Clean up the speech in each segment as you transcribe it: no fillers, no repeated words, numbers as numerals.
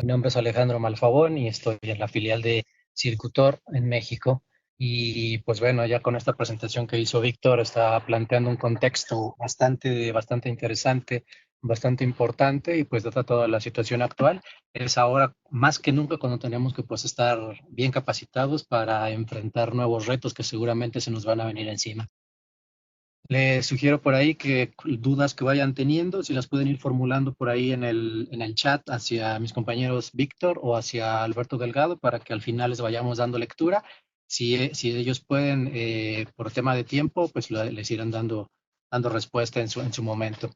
nombre es Alejandro Malfabón y estoy en la filial de Circutor en México. Y pues bueno, ya con esta presentación que hizo Víctor, está planteando un contexto bastante interesante, bastante importante y pues dada toda la situación actual, es ahora más que nunca cuando tenemos que pues estar bien capacitados para enfrentar nuevos retos que seguramente se nos van a venir encima. Les sugiero por ahí que dudas que vayan teniendo, si las pueden ir formulando por ahí en el chat hacia mis compañeros Víctor o hacia Alberto Delgado para que al final les vayamos dando lectura. Si ellos pueden, por tema de tiempo, pues les irán dando respuesta en su momento.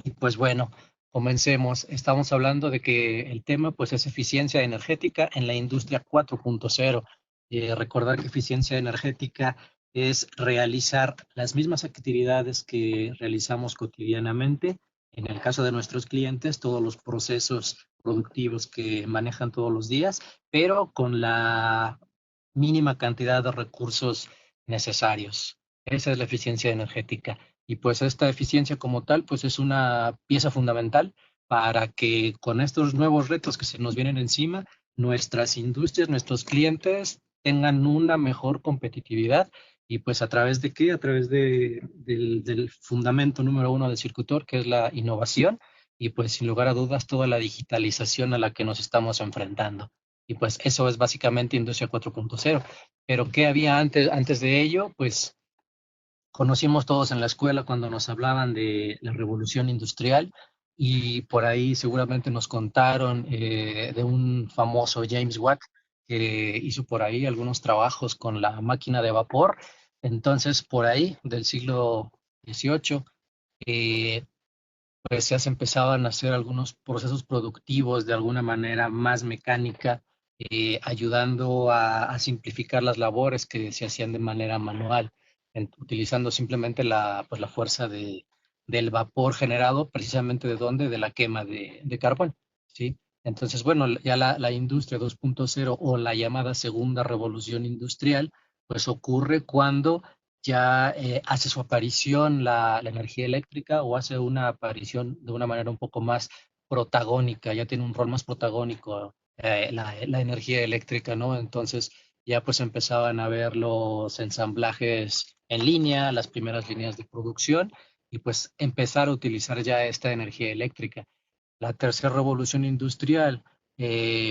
Y pues bueno, comencemos. Estamos hablando de que el tema pues es eficiencia energética en la industria 4.0. Recordar que eficiencia energética es realizar las mismas actividades que realizamos cotidianamente. En el caso de nuestros clientes, todos los procesos productivos que manejan todos los días, pero con la mínima cantidad de recursos necesarios. Esa es la eficiencia energética. Y pues esta eficiencia como tal, pues es una pieza fundamental para que con estos nuevos retos que se nos vienen encima, nuestras industrias, nuestros clientes tengan una mejor competitividad y pues a través de qué, a través del fundamento número uno del Circutor, que es la innovación y pues sin lugar a dudas toda la digitalización a la que nos estamos enfrentando. Y pues eso es básicamente Industria 4.0. Pero ¿qué había antes de ello? Pues conocimos todos en la escuela cuando nos hablaban de la revolución industrial y por ahí seguramente nos contaron de un famoso James Watt que hizo por ahí algunos trabajos con la máquina de vapor. Entonces, por ahí del siglo XVIII, eh, pues ya se empezaban a hacer algunos procesos productivos de alguna manera más mecánica, ayudando a simplificar las labores que se hacían de manera manual, utilizando simplemente pues la fuerza del vapor generado precisamente de dónde, de la quema de carbón, ¿sí? Entonces, bueno, ya la industria 2.0 o la llamada segunda revolución industrial, pues ocurre cuando ya hace su aparición la energía eléctrica o hace una aparición de una manera un poco más protagónica, ya tiene un rol más protagónico la energía eléctrica, ¿no? Entonces ya pues empezaban a ver los ensamblajes en línea, las primeras líneas de producción y pues empezar a utilizar ya esta energía eléctrica. La tercera revolución industrial,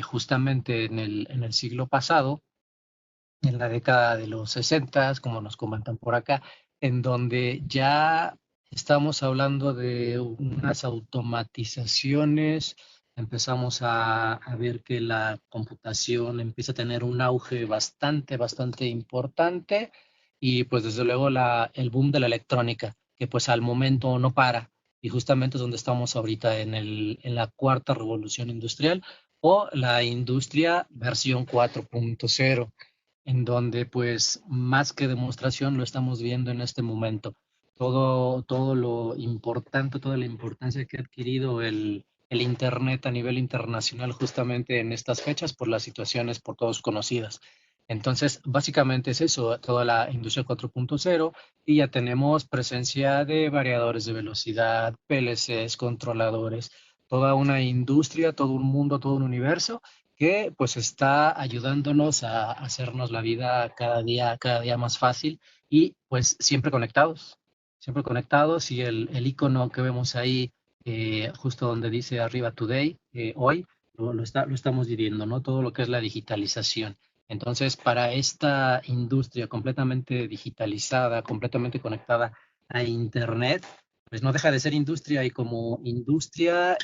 justamente en el siglo pasado, en la década de los 60, como nos comentan por acá, en donde ya estamos hablando de unas automatizaciones, empezamos a ver que la computación empieza a tener un auge bastante importante y pues desde luego el boom de la electrónica, que pues al momento no para y justamente es donde estamos ahorita en la cuarta revolución industrial o la industria versión 4.0 en donde pues más que demostración lo estamos viendo en este momento. Todo lo importante, toda la importancia que ha adquirido el Internet a nivel internacional justamente en estas fechas por las situaciones por todos conocidas. Entonces, básicamente es eso, toda la industria 4.0 y ya tenemos presencia de variadores de velocidad, PLCs, controladores, toda una industria, todo un mundo, todo un universo que pues está ayudándonos a hacernos la vida cada día más fácil y pues siempre conectados y el icono que vemos ahí justo donde dice arriba Today, hoy, lo estamos viviendo, ¿no? Todo lo que es la digitalización. Entonces, para esta industria completamente digitalizada, completamente conectada a Internet, pues no deja de ser industria y como industria,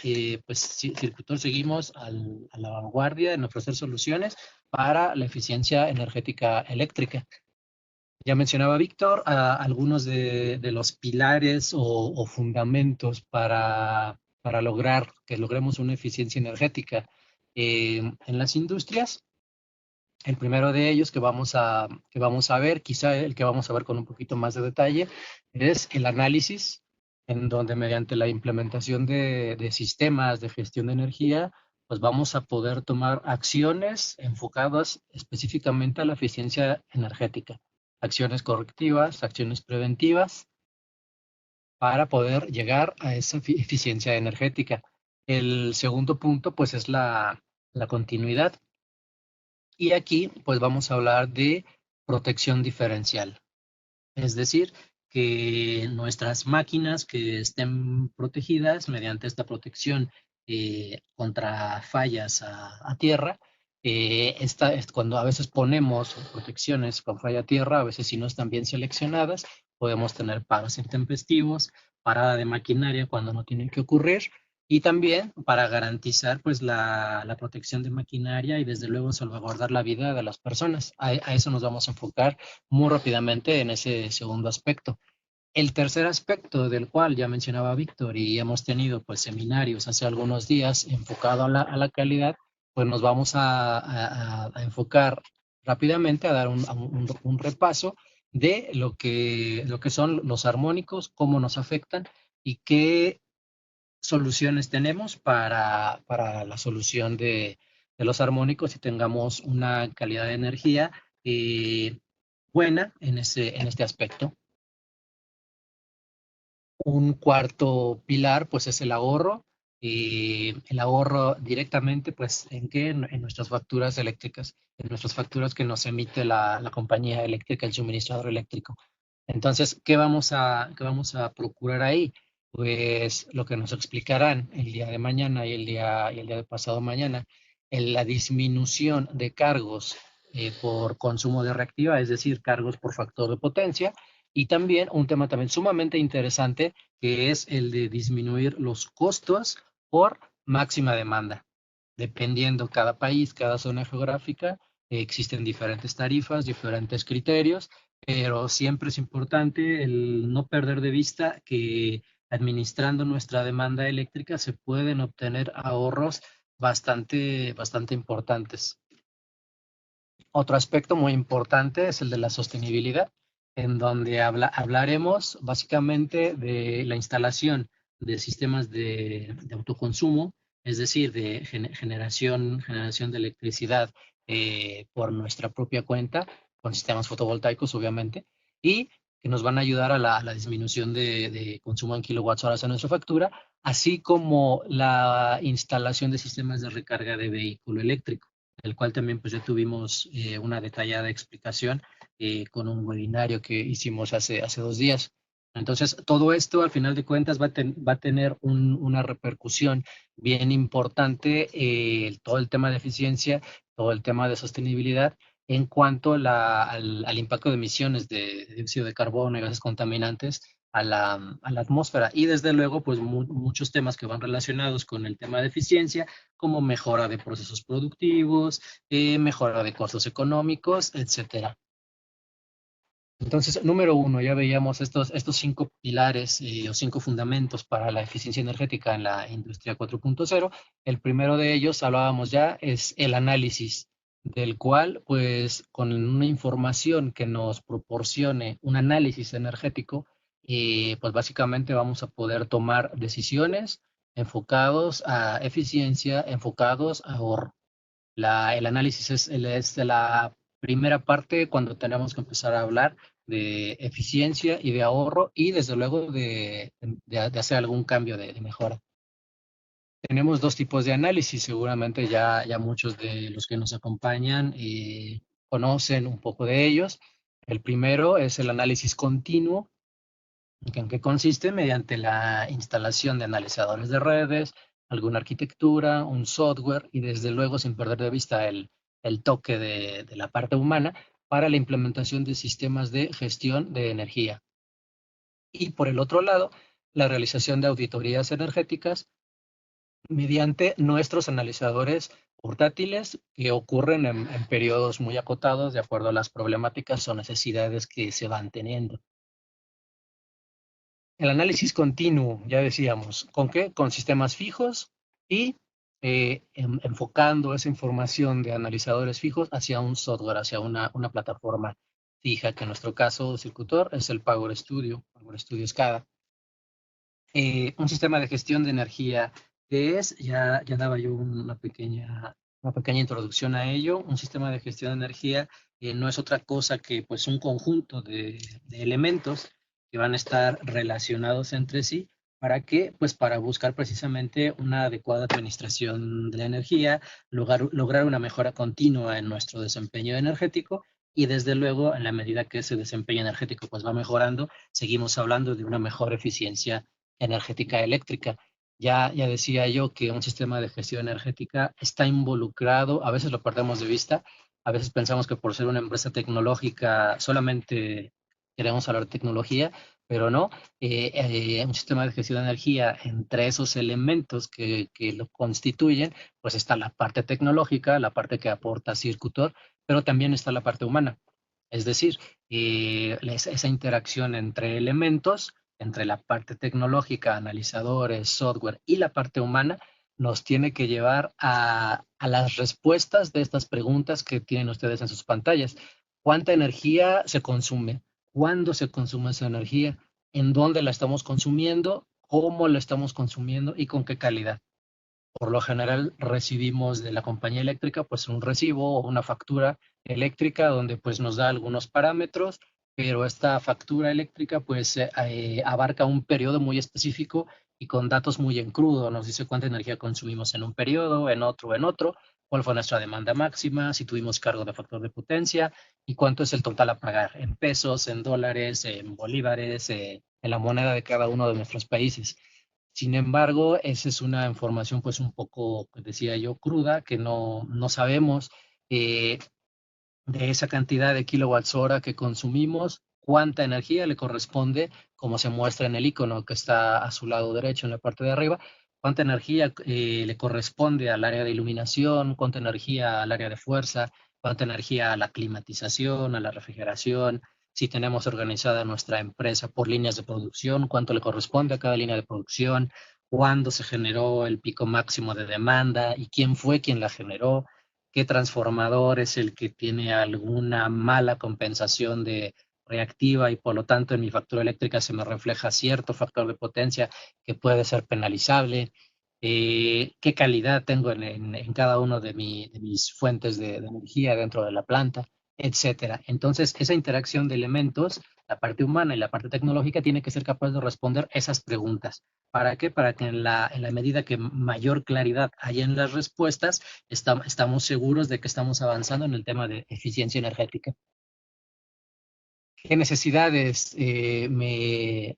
pues Circutor seguimos a la vanguardia en ofrecer soluciones para la eficiencia energética eléctrica. Ya mencionaba Víctor algunos de los pilares o fundamentos para lograr que logremos una eficiencia energética en las industrias. El primero de ellos que vamos a ver, quizá el que vamos a ver con un poquito más de detalle, es el análisis, en donde mediante la implementación de sistemas de gestión de energía, pues vamos a poder tomar acciones enfocadas específicamente a la eficiencia energética, acciones correctivas, acciones preventivas, para poder llegar a esa eficiencia energética. El segundo punto, pues, es la continuidad. Y aquí, pues, vamos a hablar de protección diferencial. Es decir, que nuestras máquinas que estén protegidas mediante esta protección contra fallas a tierra, esta es cuando a veces ponemos protecciones con falla a tierra, a veces si no están bien seleccionadas, podemos tener paros intempestivos, parada de maquinaria cuando no tienen que ocurrir, y también para garantizar pues la protección de maquinaria y desde luego salvaguardar la vida de las personas. A eso nos vamos a enfocar muy rápidamente en ese segundo aspecto. El tercer aspecto del cual ya mencionaba Víctor y hemos tenido pues seminarios hace algunos días enfocado a la calidad, pues nos vamos a enfocar rápidamente a dar un repaso de lo que son los armónicos, cómo nos afectan y qué soluciones tenemos para la solución de los armónicos y tengamos una calidad de energía buena en este aspecto. Un cuarto pilar, pues, es el ahorro. Y el ahorro directamente, pues, ¿en qué? En nuestras facturas eléctricas, en nuestras facturas que nos emite la compañía eléctrica, el suministrador eléctrico. Entonces, qué vamos a procurar ahí? Pues lo que nos explicarán el día de mañana y el día de pasado mañana, en la disminución de cargos por consumo de reactiva, es decir, cargos por factor de potencia, y también un tema también sumamente interesante, que es el de disminuir los costos por máxima demanda. Dependiendo cada país, cada zona geográfica, existen diferentes tarifas, diferentes criterios, pero siempre es importante el no perder de vista que administrando nuestra demanda eléctrica se pueden obtener ahorros bastante importantes. Otro aspecto muy importante es el de la sostenibilidad, en donde hablaremos básicamente de la instalación de sistemas de autoconsumo, es decir, de generación de electricidad por nuestra propia cuenta, con sistemas fotovoltaicos, obviamente, y que nos van a ayudar a la disminución de consumo en kilowatts horas en nuestra factura, así como la instalación de sistemas de recarga de vehículo eléctrico, el cual también pues ya tuvimos una detallada explicación con un webinario que hicimos hace 2 días. Entonces, todo esto al final de cuentas va a tener una repercusión bien importante, todo el tema de eficiencia, todo el tema de sostenibilidad en cuanto al impacto de emisiones de dióxido de carbono y gases contaminantes a la atmósfera. Y desde luego, pues muchos temas que van relacionados con el tema de eficiencia, como mejora de procesos productivos, mejora de costos económicos, etcétera. Entonces, número uno, ya veíamos estos 5 pilares o 5 fundamentos para la eficiencia energética en la industria 4.0. El primero de ellos, hablábamos ya, es el análisis, del cual, pues, con una información que nos proporcione un análisis energético, pues básicamente vamos a poder tomar decisiones enfocados a eficiencia, enfocados a ahorro. El análisis es de la primera parte cuando tenemos que empezar a hablar de eficiencia y de ahorro y desde luego de hacer algún cambio de mejora. Tenemos 2 tipos de análisis, seguramente ya muchos de los que nos acompañan conocen un poco de ellos. El primero es el análisis continuo, ¿en qué consiste? Mediante la instalación de analizadores de redes, alguna arquitectura, un software y desde luego sin perder de vista el toque de la parte humana para la implementación de sistemas de gestión de energía. Y por el otro lado, la realización de auditorías energéticas mediante nuestros analizadores portátiles que ocurren en periodos muy acotados de acuerdo a las problemáticas o necesidades que se van teniendo. El análisis continuo, ya decíamos, ¿con qué? Con sistemas fijos y enfocando esa información de analizadores fijos hacia un software, hacia una plataforma fija, que en nuestro caso, Circutor, es el Power Studio SCADA. Un sistema de gestión de energía que es, ya daba yo una pequeña introducción a ello, un sistema de gestión de energía no es otra cosa que pues un conjunto de elementos que van a estar relacionados entre sí ¿Para qué? Pues para buscar precisamente una adecuada administración de la energía, lograr una mejora continua en nuestro desempeño energético y desde luego en la medida que ese desempeño energético pues va mejorando, seguimos hablando de una mejor eficiencia energética eléctrica. Ya decía yo que un sistema de gestión energética está involucrado, a veces lo perdemos de vista, a veces pensamos que por ser una empresa tecnológica solamente queremos hablar de tecnología, pero no, un sistema de gestión de energía, entre esos elementos que lo constituyen, pues está la parte tecnológica, la parte que aporta Circutor, pero también está la parte humana. Es decir, esa interacción entre elementos, entre la parte tecnológica, analizadores, software y la parte humana, nos tiene que llevar a las respuestas de estas preguntas que tienen ustedes en sus pantallas. ¿Cuánta energía se consume? ¿Cuándo se consume esa energía? ¿En dónde la estamos consumiendo? ¿Cómo la estamos consumiendo? ¿Y con qué calidad? Por lo general recibimos de la compañía eléctrica pues un recibo o una factura eléctrica donde pues nos da algunos parámetros, pero esta factura eléctrica pues abarca un periodo muy específico y con datos muy en crudo. Nos dice cuánta energía consumimos en un periodo, en otro, cuál fue nuestra demanda máxima, si tuvimos cargo de factor de potencia y cuánto es el total a pagar en pesos, en dólares, en bolívares, en la moneda de cada uno de nuestros países. Sin embargo, esa es una información pues un poco, pues, decía yo, cruda, que no sabemos eh, de esa cantidad de kilowatts hora que consumimos, cuánta energía le corresponde, como se muestra en el icono que está a su lado derecho en la parte de arriba, cuánta energía le corresponde al área de iluminación, cuánta energía al área de fuerza, cuánta energía a la climatización, a la refrigeración, si tenemos organizada nuestra empresa por líneas de producción, cuánto le corresponde a cada línea de producción, cuándo se generó el pico máximo de demanda y quién fue quien la generó, qué transformador es el que tiene alguna mala compensación de reactiva y por lo tanto en mi factura eléctrica se me refleja cierto factor de potencia que puede ser penalizable, qué calidad tengo en cada uno de mis fuentes de energía dentro de la planta, etcétera. Entonces, esa interacción de elementos, la parte humana y la parte tecnológica, tiene que ser capaz de responder esas preguntas. ¿Para qué? Para que en la medida que mayor claridad haya en las respuestas, estamos seguros de que estamos avanzando en el tema de eficiencia energética. ¿Qué necesidades me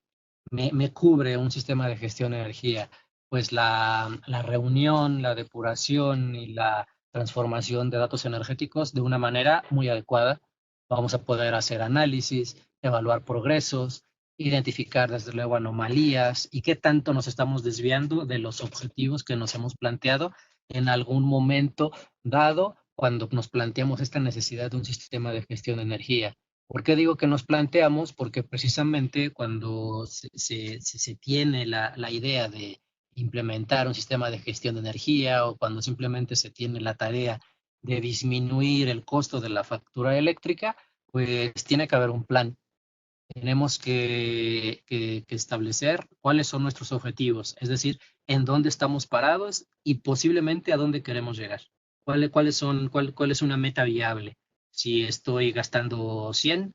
cubre un sistema de gestión de energía? Pues la reunión, la depuración y la transformación de datos energéticos de una manera muy adecuada. Vamos a poder hacer análisis, evaluar progresos, identificar desde luego anomalías y qué tanto nos estamos desviando de los objetivos que nos hemos planteado en algún momento dado cuando nos planteamos esta necesidad de un sistema de gestión de energía. ¿Por qué digo que nos planteamos? Porque precisamente cuando se tiene la idea de implementar un sistema de gestión de energía o cuando simplemente se tiene la tarea de disminuir el costo de la factura eléctrica, pues tiene que haber un plan. Tenemos que establecer cuáles son nuestros objetivos, es decir, en dónde estamos parados y posiblemente a dónde queremos llegar. ¿Cuál es una meta viable? Si estoy gastando 100,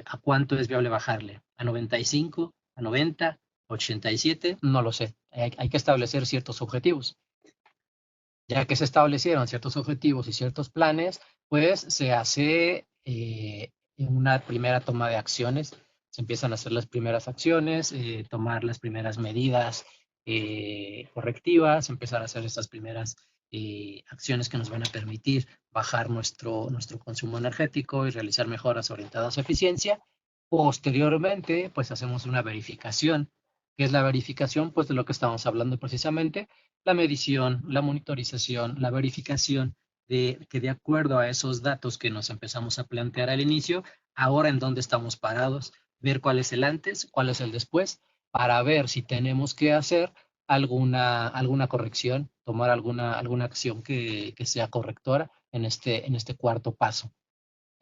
¿a cuánto es viable bajarle? ¿A 95? ¿A 90? ¿87? No lo sé. Hay que establecer ciertos objetivos. Ya que se establecieron ciertos objetivos y ciertos planes, pues se hace una primera toma de acciones. Se empiezan a hacer las primeras acciones, tomar las primeras medidas correctivas, empezar a hacer estas primeras acciones que nos van a permitir bajar nuestro consumo energético y realizar mejoras orientadas a eficiencia. Posteriormente, pues hacemos una verificación. ¿Qué es la verificación? Pues de lo que estamos hablando precisamente, la medición, la monitorización, la verificación de que de acuerdo a esos datos que nos empezamos a plantear al inicio, ahora en dónde estamos parados, ver cuál es el antes, cuál es el después, para ver si tenemos que hacer alguna corrección, tomar alguna acción que sea correctora en este cuarto paso.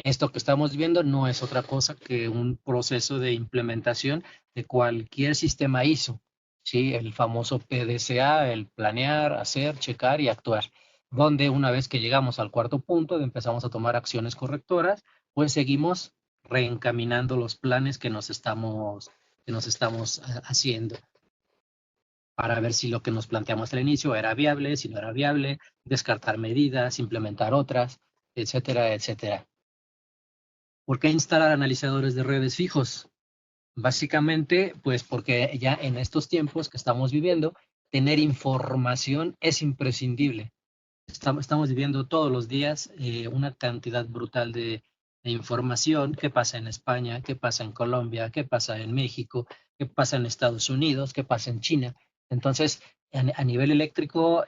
Esto que estamos viendo no es otra cosa que un proceso de implementación de cualquier sistema ISO, ¿sí? El famoso PDCA, el planear, hacer, checar y actuar, donde una vez que llegamos al cuarto punto, empezamos a tomar acciones correctoras, pues seguimos reencaminando los planes que nos estamos haciendo. para ver si lo que nos planteamos al inicio era viable, si no era viable, descartar medidas, implementar otras, etcétera, etcétera. ¿Por qué instalar analizadores de redes fijos? Básicamente, pues porque ya en estos tiempos que estamos viviendo, tener información es imprescindible. Estamos viviendo todos los días una cantidad brutal de información. ¿Qué pasa en España? ¿Qué pasa en Colombia? ¿Qué pasa en México? ¿Qué pasa en Estados Unidos? ¿Qué pasa en China? Entonces, a nivel eléctrico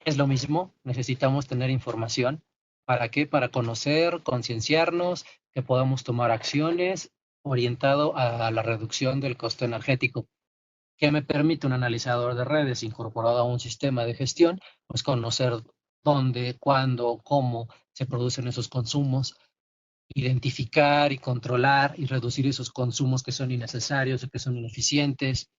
es lo mismo. Necesitamos tener información. ¿Para qué? Para conocer, concienciarnos, que podamos tomar acciones orientado a la reducción del costo energético. ¿Qué me permite un analizador de redes incorporado a un sistema de gestión? Pues conocer dónde, cuándo, cómo se producen esos consumos, identificar y controlar y reducir esos consumos que son innecesarios o que son ineficientes.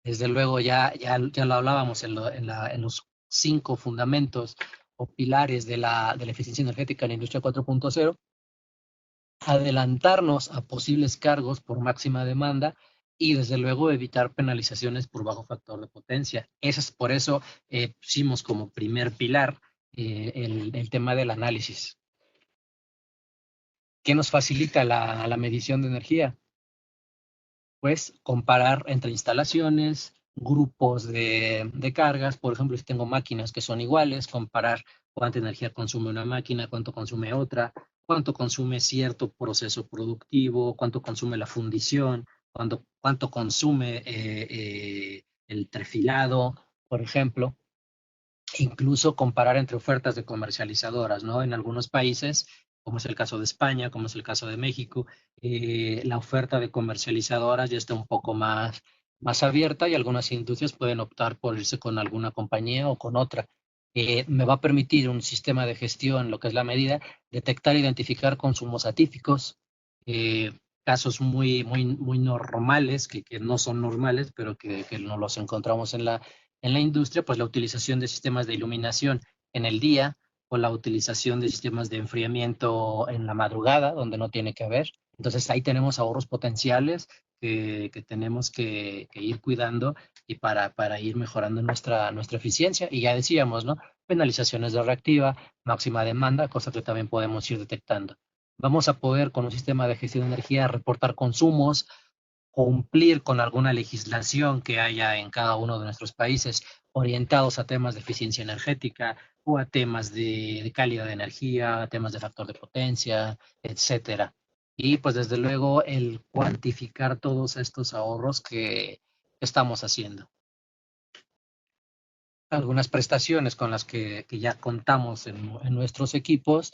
Desde luego ya lo hablábamos en los 5 fundamentos o pilares de la eficiencia energética en la industria 4.0, adelantarnos a posibles cargos por máxima demanda y desde luego evitar penalizaciones por bajo factor de potencia. Eso es por eso pusimos como primer pilar el tema del análisis. ¿Qué nos facilita la medición de energía? Pues comparar entre instalaciones, grupos de cargas, por ejemplo, si tengo máquinas que son iguales, comparar cuánta energía consume una máquina, cuánto consume otra, cuánto consume cierto proceso productivo, cuánto consume la fundición, cuánto consume el trefilado, por ejemplo. Incluso comparar entre ofertas de comercializadoras, ¿no? En algunos países, como es el caso de España, como es el caso de México, la oferta de comercializadoras ya está un poco más abierta y algunas industrias pueden optar por irse con alguna compañía o con otra. Me va a permitir un sistema de gestión, lo que es la medida, detectar e identificar consumos atípicos, eh, casos muy normales, que no son normales, pero que no los encontramos en la industria, pues la utilización de sistemas de iluminación en el día o la utilización de sistemas de enfriamiento en la madrugada, donde no tiene que haber. Entonces ahí tenemos ahorros potenciales que tenemos que ir cuidando y para ir mejorando nuestra eficiencia. Y ya decíamos, ¿no? Penalizaciones de reactiva, máxima demanda, cosa que también podemos ir detectando. Vamos a poder con un sistema de gestión de energía reportar consumos, cumplir con alguna legislación que haya en cada uno de nuestros países orientados a temas de eficiencia energética o a temas de calidad de energía, a temas de factor de potencia, etcétera. Y pues desde luego el cuantificar todos estos ahorros que estamos haciendo. Algunas prestaciones con las que ya contamos en nuestros equipos,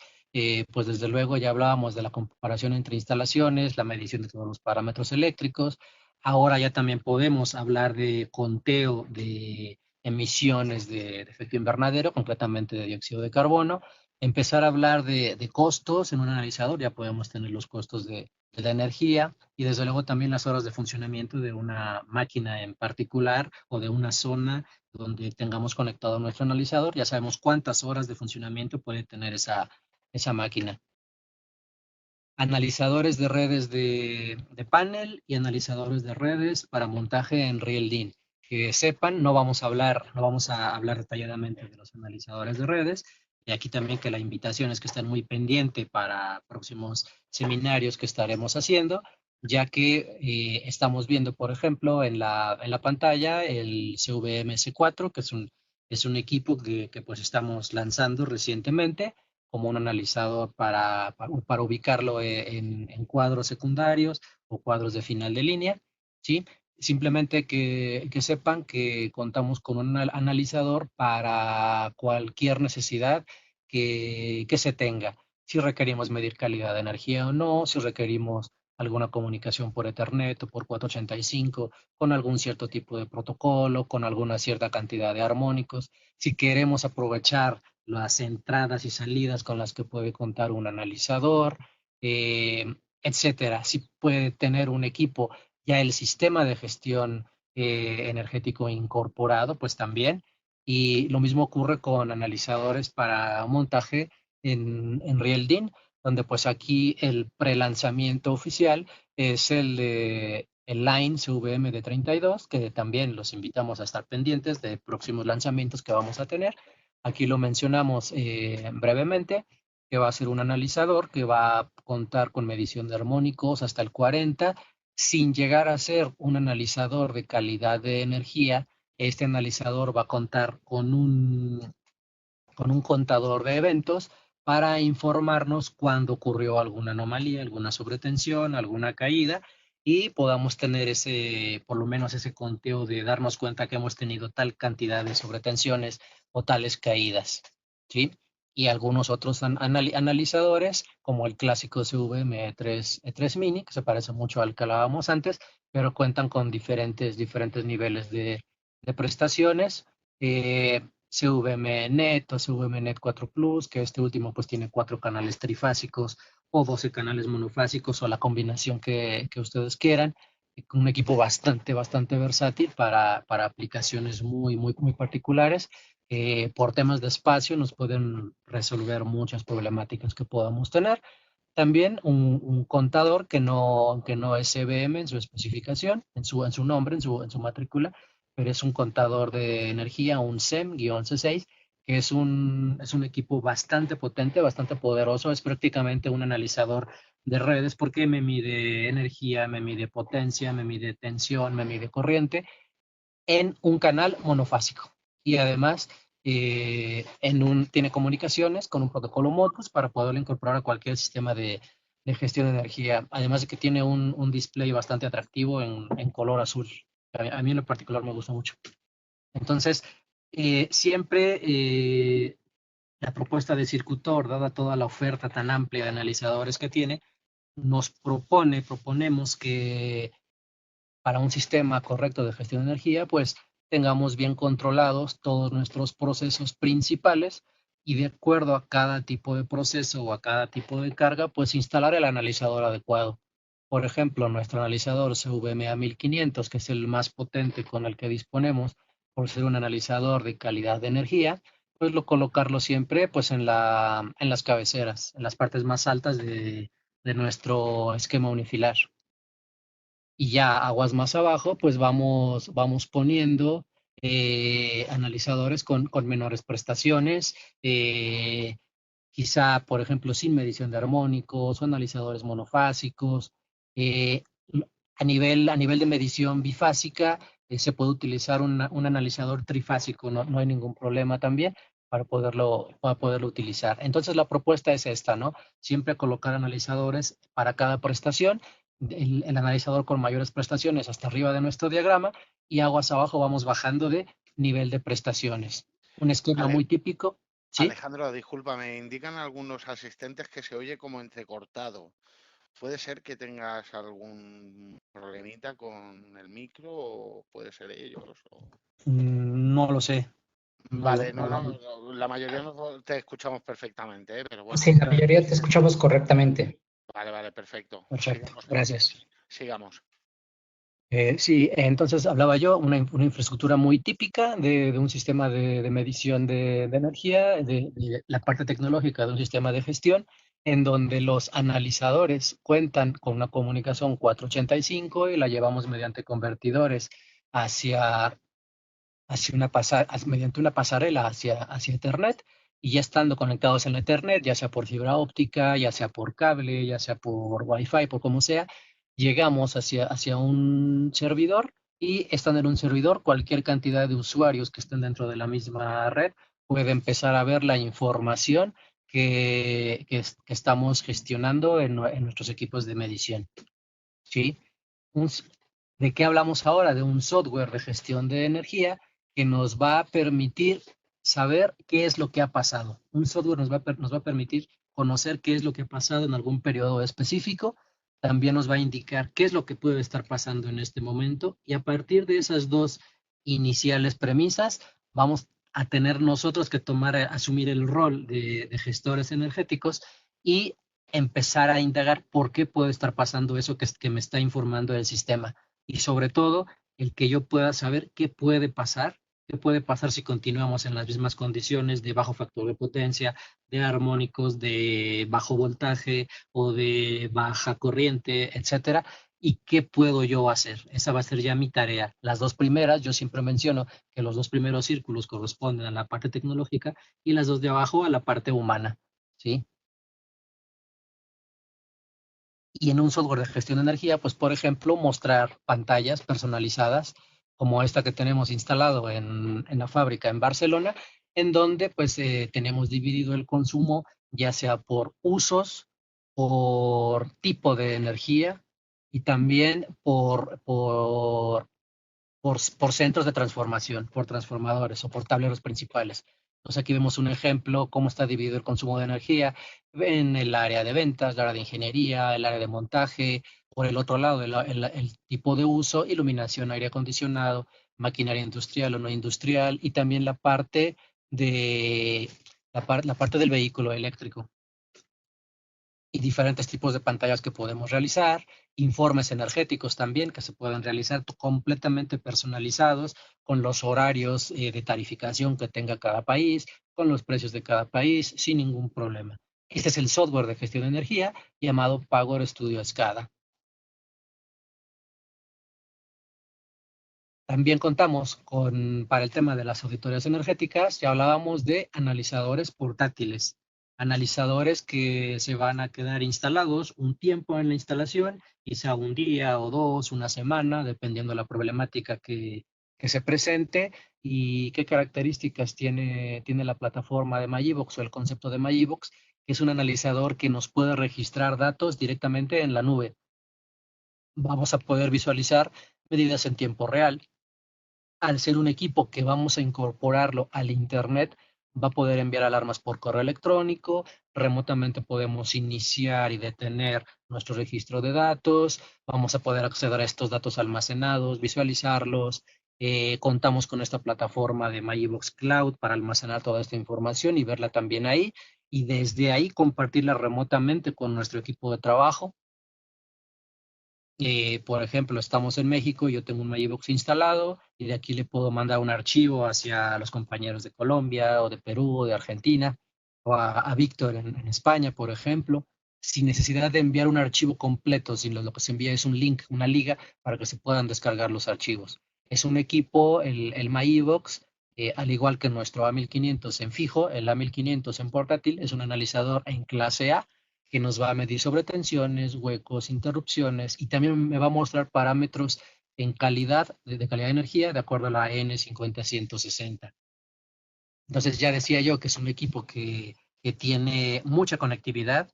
pues desde luego ya hablábamos de la comparación entre instalaciones, la medición de todos los parámetros eléctricos. Ahora ya también podemos hablar de conteo de emisiones de efecto invernadero, concretamente de dióxido de carbono. Empezar a hablar de costos en un analizador, ya podemos tener los costos de la energía y desde luego también las horas de funcionamiento de una máquina en particular o de una zona donde tengamos conectado nuestro analizador, ya sabemos cuántas horas de funcionamiento puede tener esa máquina. Analizadores de redes de panel y analizadores de redes para montaje en RealDIN. Que sepan, no vamos a hablar detalladamente de los analizadores de redes. Y aquí también que la invitación es que estén muy pendiente para próximos seminarios que estaremos haciendo, ya que estamos viendo, por ejemplo, en la pantalla el CVMS4, que es un equipo que pues estamos lanzando recientemente como un analizador para ubicarlo en cuadros secundarios o cuadros de final de línea, ¿sí? Simplemente que sepan que contamos con un analizador para cualquier necesidad que se tenga. Si requerimos medir calidad de energía o no, si requerimos alguna comunicación por Ethernet o por 485, con algún cierto tipo de protocolo, con alguna cierta cantidad de armónicos. Si queremos aprovechar las entradas y salidas con las que puede contar un analizador, etcétera. Si puede tener un equipo ya el sistema de gestión energético incorporado, pues también. Y lo mismo ocurre con analizadores para montaje en RealDIN, donde pues aquí el prelanzamiento oficial es el Line CVM de 32, que también los invitamos a estar pendientes de próximos lanzamientos que vamos a tener. Aquí lo mencionamos brevemente, que va a ser un analizador que va a contar con medición de armónicos hasta el 40, sin llegar a ser un analizador de calidad de energía. Este analizador va a contar con un contador de eventos para informarnos cuando ocurrió alguna anomalía, alguna sobretensión, alguna caída, y podamos tener ese, por lo menos ese conteo de darnos cuenta que hemos tenido tal cantidad de sobretensiones o tales caídas, ¿sí? Y algunos otros analizadores, como el clásico CVM E3 Mini, que se parece mucho al que hablábamos antes, pero cuentan con diferentes niveles de prestaciones. CVM-Net o CVM-Net 4 Plus, que este último pues tiene 4 canales trifásicos o 12 canales monofásicos o la combinación que ustedes quieran. Un equipo bastante versátil para aplicaciones muy particulares. Por temas de espacio nos pueden resolver muchas problemáticas que podamos tener. También un contador que no es CVM en su especificación, en su nombre, en su matrícula, pero es un contador de energía, un CEM-C6, que es un equipo bastante potente, bastante poderoso, es prácticamente un analizador de redes porque me mide energía, me mide potencia, me mide tensión, me mide corriente en un canal monofásico. Y además tiene comunicaciones con un protocolo Modbus para poderlo incorporar a cualquier sistema de gestión de energía. Además de que tiene un display bastante atractivo en color azul. A mí en lo particular me gusta mucho. Entonces, siempre la propuesta de Circutor, dada toda la oferta tan amplia de analizadores que tiene, proponemos que para un sistema correcto de gestión de energía, pues tengamos bien controlados todos nuestros procesos principales y de acuerdo a cada tipo de proceso o a cada tipo de carga, pues instalar el analizador adecuado. Por ejemplo, nuestro analizador CVMA 1500, que es el más potente con el que disponemos, por ser un analizador de calidad de energía, pues colocarlo siempre pues en las cabeceras, en las partes más altas de nuestro esquema unifilar. Y ya aguas más abajo, pues vamos poniendo analizadores con menores prestaciones, quizá, por ejemplo, sin medición de armónicos o analizadores monofásicos. Eh, a nivel de medición bifásica, se puede utilizar un analizador trifásico, no hay ningún problema también para poderlo utilizar. Entonces, la propuesta es esta, ¿no? Siempre colocar analizadores para cada prestación, el analizador con mayores prestaciones hasta arriba de nuestro diagrama y aguas abajo vamos bajando de nivel de prestaciones. Un esquema muy típico, ¿sí? Alejandro, disculpa, me indican algunos asistentes que se oye como entrecortado. ¿Puede ser que tengas algún problemita con el micro o puede ser ellos? No lo sé. Vale, la mayoría te escuchamos perfectamente, ¿eh? Pero bueno, Sí, la mayoría te escuchamos correctamente. vale, perfecto. Perfecto, Sigamos gracias. entonces. Sigamos. Sí, entonces hablaba yo, una infraestructura muy típica de un sistema de medición de energía, de la parte tecnológica de un sistema de gestión, en donde los analizadores cuentan con una comunicación 485 y la llevamos mediante convertidores hacia, mediante una pasarela hacia Ethernet, y ya estando conectados en la Ethernet, ya sea por fibra óptica, ya sea por cable, ya sea por Wi-Fi, por como sea, llegamos hacia un servidor, y estando en un servidor, cualquier cantidad de usuarios que estén dentro de la misma red puede empezar a ver la información que estamos gestionando en nuestros equipos de medición. ¿Sí? Un, ¿De qué hablamos ahora? De un software de gestión de energía que nos va a permitir saber qué es lo que ha pasado. Un software nos va a permitir conocer qué es lo que ha pasado en algún periodo específico. También nos va a indicar qué es lo que puede estar pasando en este momento. Y a partir de esas dos iniciales premisas, vamos a tener nosotros que asumir el rol de gestores energéticos y empezar a indagar por qué puede estar pasando eso que me está informando el sistema. Y sobre todo, el que yo pueda saber qué puede pasar si continuamos en las mismas condiciones de bajo factor de potencia, de armónicos, de bajo voltaje o de baja corriente, etcétera. ¿Y qué puedo yo hacer? Esa va a ser ya mi tarea. Las dos primeras, yo siempre menciono que los dos primeros círculos corresponden a la parte tecnológica y las dos de abajo a la parte humana, ¿sí? Y en un software de gestión de energía, pues por ejemplo, mostrar pantallas personalizadas como esta que tenemos instalado en la fábrica en Barcelona, en donde pues tenemos dividido el consumo ya sea por usos, por tipo de energía y también por centros de transformación, por transformadores o por tableros principales. Entonces aquí vemos un ejemplo, cómo está dividido el consumo de energía en el área de ventas, el área de ingeniería, el área de montaje, por el otro lado, el tipo de uso, iluminación, aire acondicionado, maquinaria industrial o no industrial, y también la parte del vehículo eléctrico y diferentes tipos de pantallas que podemos realizar, informes energéticos también que se pueden realizar completamente personalizados con los horarios de tarificación que tenga cada país, con los precios de cada país, sin ningún problema. Este es el software de gestión de energía llamado Power Studio SCADA. También contamos con, para el tema de las auditorías energéticas, ya hablábamos de analizadores portátiles, analizadores que se van a quedar instalados un tiempo en la instalación, quizá un día o dos, una semana, dependiendo de la problemática que se presente y qué características tiene la plataforma de MyEvox o el concepto de MyEvox, que es un analizador que nos puede registrar datos directamente en la nube. Vamos a poder visualizar medidas en tiempo real. Al ser un equipo que vamos a incorporarlo al Internet, va a poder enviar alarmas por correo electrónico, remotamente podemos iniciar y detener nuestro registro de datos, vamos a poder acceder a estos datos almacenados, visualizarlos, contamos con esta plataforma de MyEvox Cloud para almacenar toda esta información y verla también ahí, y desde ahí compartirla remotamente con nuestro equipo de trabajo. Por ejemplo, estamos en México, yo tengo un MyEvox instalado y de aquí le puedo mandar un archivo hacia los compañeros de Colombia o de Perú o de Argentina o a Víctor en España, por ejemplo, sin necesidad de enviar un archivo completo, sino lo que se envía es un link, una liga para que se puedan descargar los archivos. Es un equipo, el MyEvox, al igual que nuestro A1500 en fijo, el A1500 en portátil, es un analizador en clase A que nos va a medir sobre tensiones, huecos, interrupciones y también me va a mostrar parámetros en calidad, de calidad de energía, de acuerdo a la N50160. Entonces ya decía yo que es un equipo que tiene mucha conectividad.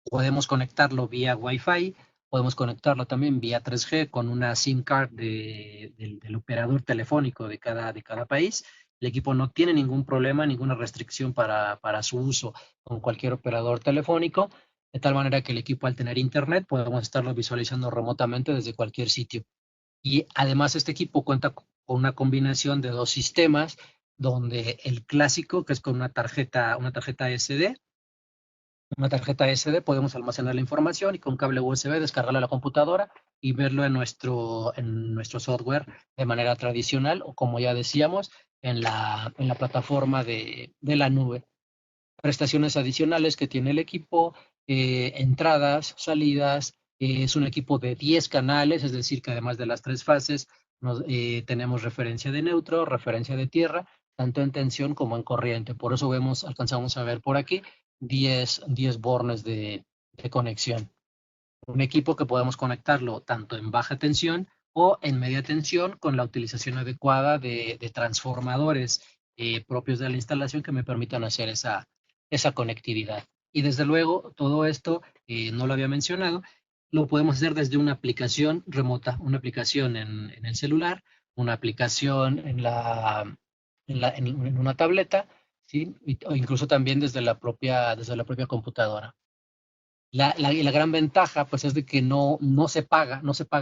Podemos conectarlo vía Wi-Fi, podemos conectarlo también vía 3G con una SIM card del operador telefónico de cada país. El equipo no tiene ningún problema, ninguna restricción para su uso con cualquier operador telefónico, de tal manera que el equipo al tener internet podemos estarlo visualizando remotamente desde cualquier sitio. Y además este equipo cuenta con una combinación de dos sistemas, donde el clásico, que es con una tarjeta SD, podemos almacenar la información y con cable USB descargarlo a la computadora y verlo en nuestro software de manera tradicional o, como ya decíamos, en la plataforma de la nube. Prestaciones adicionales que tiene el equipo, entradas, salidas, es un equipo de 10 canales, es decir, que además de las tres fases, tenemos referencia de neutro, referencia de tierra, tanto en tensión como en corriente. Por eso alcanzamos a ver por aquí 10 bornes de conexión. Un equipo que podemos conectarlo tanto en baja tensión o en media tensión con la utilización adecuada de transformadores propios de la instalación que me permitan hacer esa conectividad. Y desde luego, todo esto, no lo había mencionado, lo podemos hacer desde una aplicación remota, una aplicación en el celular, una aplicación en una tableta, ¿sí? O incluso también desde la propia computadora. La gran ventaja, pues, es de que no se paga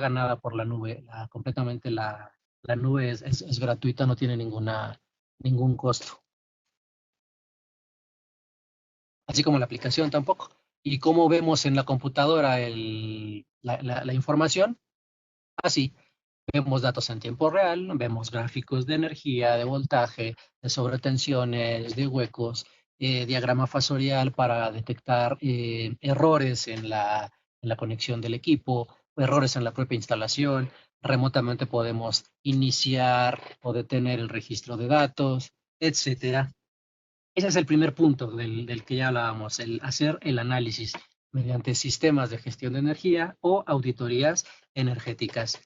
nada por la nube. Completamente la nube es gratuita, no tiene ningún costo. Así como la aplicación tampoco. Y como vemos en la computadora la información, así vemos datos en tiempo real, vemos gráficos de energía, de voltaje, de sobretensiones, de huecos, diagrama fasorial para detectar errores en la conexión del equipo, errores en la propia instalación. Remotamente podemos iniciar o detener el registro de datos, etcétera. Ese es el primer punto del que ya hablábamos, el hacer el análisis mediante sistemas de gestión de energía o auditorías energéticas.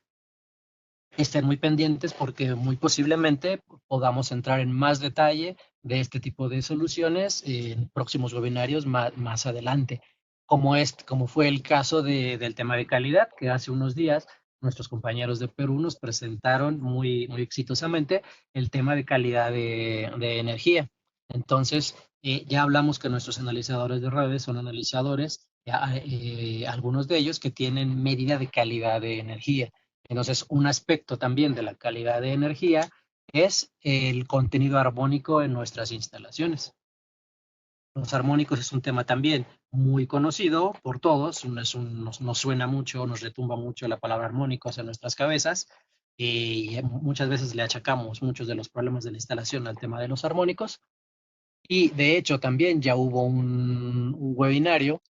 Estén muy pendientes porque muy posiblemente podamos entrar en más detalle de este tipo de soluciones en próximos webinarios más adelante, como fue el caso del tema de calidad, que hace unos días nuestros compañeros de Perú nos presentaron muy exitosamente el tema de calidad de energía. Entonces, ya hablamos que nuestros analizadores de redes son analizadores, algunos de ellos que tienen medida de calidad de energía. Entonces, un aspecto también de la calidad de energía es el contenido armónico en nuestras instalaciones. Los armónicos es un tema también muy conocido por todos, nos suena mucho, nos retumba mucho la palabra armónicos en nuestras cabezas y muchas veces le achacamos muchos de los problemas de la instalación al tema de los armónicos. Y de hecho también ya hubo un webinario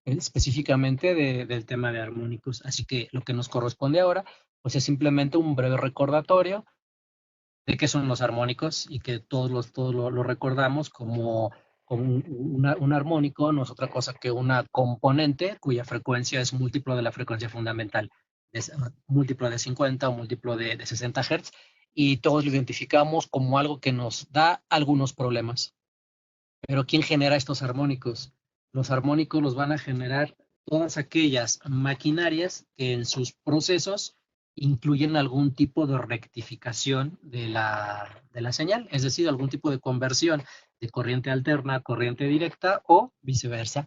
específicamente del tema de armónicos. Así que lo que nos corresponde ahora pues es simplemente un breve recordatorio de qué son los armónicos y que todos lo recordamos como un armónico no es otra cosa que una componente cuya frecuencia es múltiplo de la frecuencia fundamental, es múltiplo de 50 o múltiplo de 60 Hz, y todos lo identificamos como algo que nos da algunos problemas. Pero ¿quién genera estos armónicos? Los armónicos los van a generar todas aquellas maquinarias que en sus procesos incluyen algún tipo de rectificación de la señal, es decir, algún tipo de conversión de corriente alterna a corriente directa o viceversa.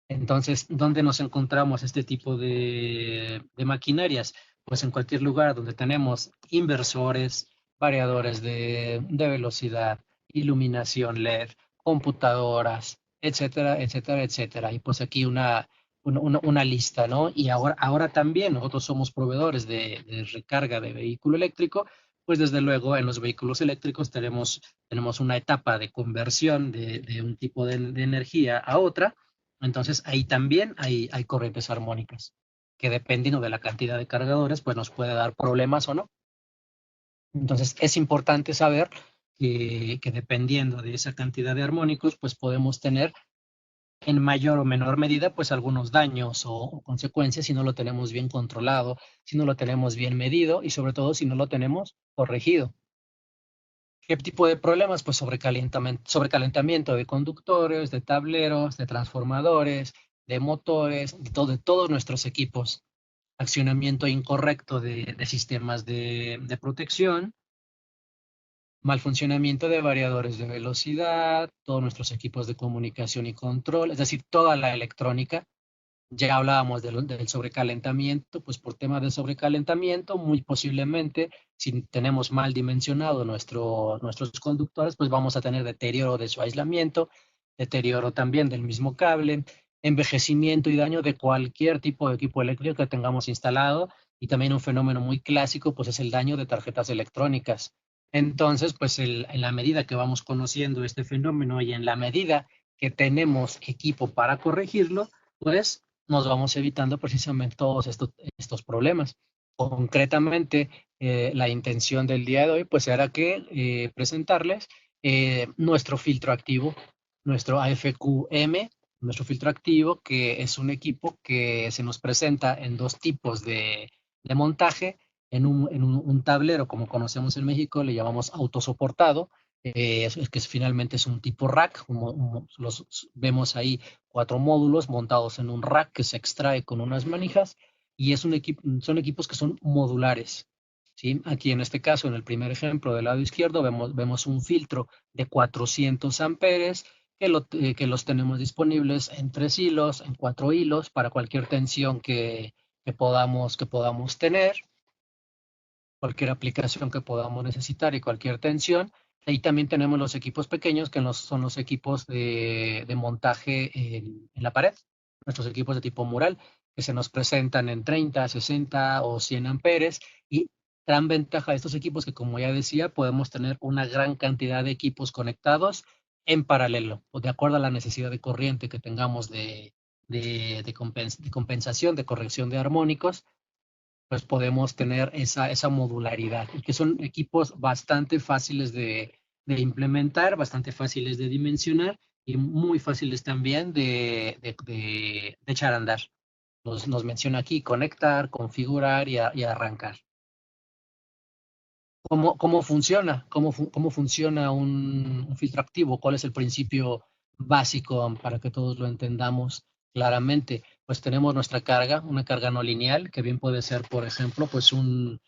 Entonces, ¿dónde nos encontramos este tipo de maquinarias? Pues en cualquier lugar donde tenemos inversores, variadores de velocidad, iluminación LED, computadoras, etcétera, etcétera, etcétera. Y pues aquí una lista, ¿no? Y ahora también nosotros somos proveedores de recarga de vehículo eléctrico, pues desde luego en los vehículos eléctricos tenemos una etapa de conversión de un tipo de energía a otra. Entonces ahí también hay corrientes armónicas, que dependiendo de la cantidad de cargadores, pues nos puede dar problemas o no. Entonces es importante saber que dependiendo de esa cantidad de armónicos, pues podemos tener en mayor o menor medida, pues algunos daños o consecuencias si no lo tenemos bien controlado, si no lo tenemos bien medido y sobre todo si no lo tenemos corregido. ¿Qué tipo de problemas? Pues sobrecalentamiento de conductores, de tableros, de transformadores, de motores, de todos nuestros equipos. Accionamiento incorrecto de sistemas de protección, mal funcionamiento de variadores de velocidad, todos nuestros equipos de comunicación y control, es decir, toda la electrónica. Ya hablábamos del sobrecalentamiento, pues por tema de sobrecalentamiento, muy posiblemente, si tenemos mal dimensionado nuestros conductores, pues vamos a tener deterioro de su aislamiento, deterioro también del mismo cable, envejecimiento y daño de cualquier tipo de equipo eléctrico que tengamos instalado, y también un fenómeno muy clásico, pues es el daño de tarjetas electrónicas. Entonces, pues en la medida que vamos conociendo este fenómeno y en la medida que tenemos equipo para corregirlo, pues nos vamos evitando precisamente todos estos problemas. Concretamente, la intención del día de hoy pues era que presentarles nuestro filtro activo, nuestro AFQM, nuestro filtro activo, que es un equipo que se nos presenta en dos tipos de montaje, en un tablero, como conocemos en México, le llamamos autosoportado, que finalmente es un tipo rack, los vemos ahí 4 módulos montados en un rack que se extrae con unas manijas y son equipos que son modulares. ¿Sí? Aquí en este caso, en el primer ejemplo del lado izquierdo, vemos un filtro de 400 amperes que los tenemos disponibles en 3 hilos, en 4 hilos, para cualquier tensión que podamos tener, cualquier aplicación que podamos necesitar y cualquier tensión. Ahí también tenemos los equipos pequeños, que son los equipos de montaje en la pared, nuestros equipos de tipo mural, que se nos presentan en 30, 60 o 100 amperes. Y gran ventaja de estos equipos que, como ya decía, podemos tener una gran cantidad de equipos conectados en paralelo, o de acuerdo a la necesidad de corriente que tengamos de de compensación, de corrección de armónicos, pues podemos tener esa modularidad, y que son equipos bastante fáciles de implementar, bastante fáciles de dimensionar y muy fáciles también de echar a andar. Nos menciona aquí conectar, configurar y arrancar. ¿Cómo funciona? ¿Cómo funciona un filtro activo? ¿Cuál es el principio básico para que todos lo entendamos claramente? Pues tenemos nuestra carga, una carga no lineal, que bien puede ser, por ejemplo, pues un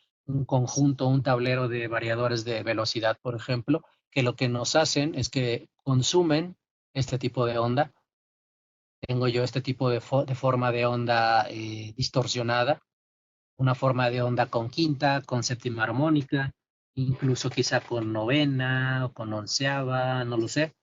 conjunto, un tablero de variadores de velocidad, por ejemplo, que lo que nos hacen es que consumen este tipo de onda. Tengo yo este tipo de forma de onda distorsionada, una forma de onda con quinta, con séptima armónica, incluso quizá con novena o con onceava, no lo sé,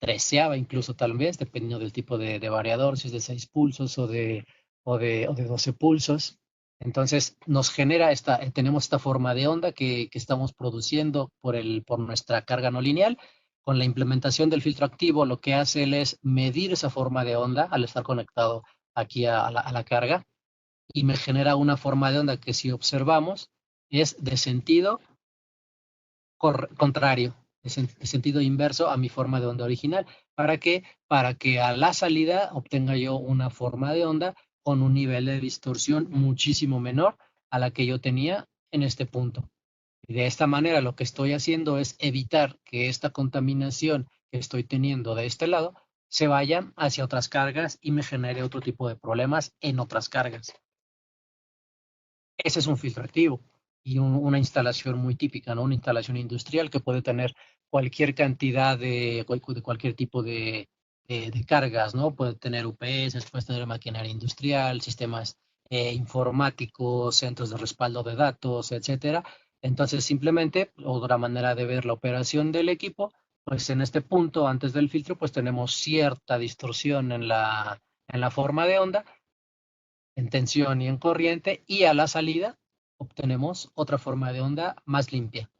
treceava incluso tal vez, dependiendo del tipo de variador, si es de 6 pulsos o de 12 pulsos. Entonces nos genera tenemos esta forma de onda que estamos produciendo por nuestra carga no lineal. Con la implementación del filtro activo, lo que hace él es medir esa forma de onda al estar conectado aquí a la carga, y me genera una forma de onda que, si observamos, es de sentido contrario, de sentido inverso a mi forma de onda original. ¿Para qué? Para que a la salida obtenga yo una forma de onda con un nivel de distorsión muchísimo menor a la que yo tenía en este punto. Y de esta manera lo que estoy haciendo es evitar que esta contaminación que estoy teniendo de este lado se vaya hacia otras cargas y me genere otro tipo de problemas en otras cargas. Ese es un filtro activo y una instalación muy típica, ¿no? Una instalación industrial que puede tener cualquier cantidad de cualquier tipo de cargas, ¿no? Puede tener UPS, puede tener maquinaria industrial, sistemas informáticos, centros de respaldo de datos, etcétera. Entonces, simplemente, otra manera de ver la operación del equipo, pues en este punto, antes del filtro, pues tenemos cierta distorsión en la forma de onda, en tensión y en corriente, y a la salida obtenemos otra forma de onda más limpia.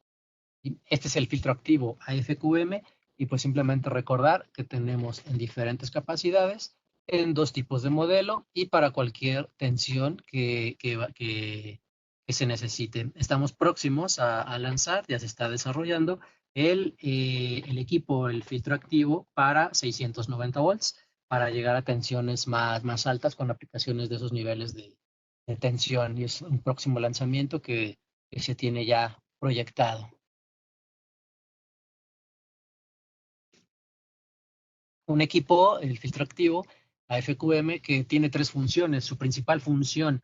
Este es el filtro activo AFQM, y pues simplemente recordar que tenemos en diferentes capacidades, en 2 tipos de modelo y para cualquier tensión que se necesite. Estamos próximos a lanzar, ya se está desarrollando el equipo, el filtro activo para 690 volts, para llegar a tensiones más altas con aplicaciones de esos niveles de tensión, y es un próximo lanzamiento que se tiene ya proyectado. Un equipo, el filtro activo AFQM, que tiene 3 funciones. Su principal función,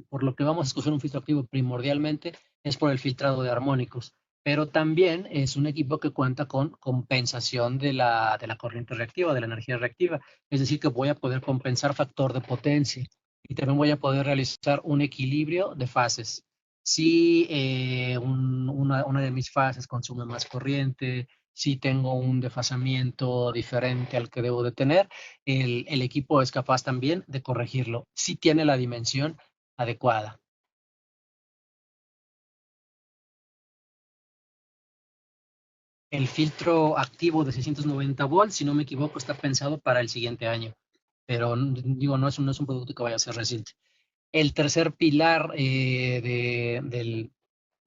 por lo que vamos a escoger un filtro activo primordialmente, es por el filtrado de armónicos, pero también es un equipo que cuenta con compensación de la corriente reactiva, de la energía reactiva. Es decir, que voy a poder compensar factor de potencia, y también voy a poder realizar un equilibrio de fases. Si una de mis fases consume más corriente, si tengo un desfasamiento diferente al que debo de tener, el equipo es capaz también de corregirlo, si tiene la dimensión adecuada. El filtro activo de 690 volts, si no me equivoco, está pensado para el siguiente año, pero digo, no es un producto que vaya a ser reciente. El tercer pilar de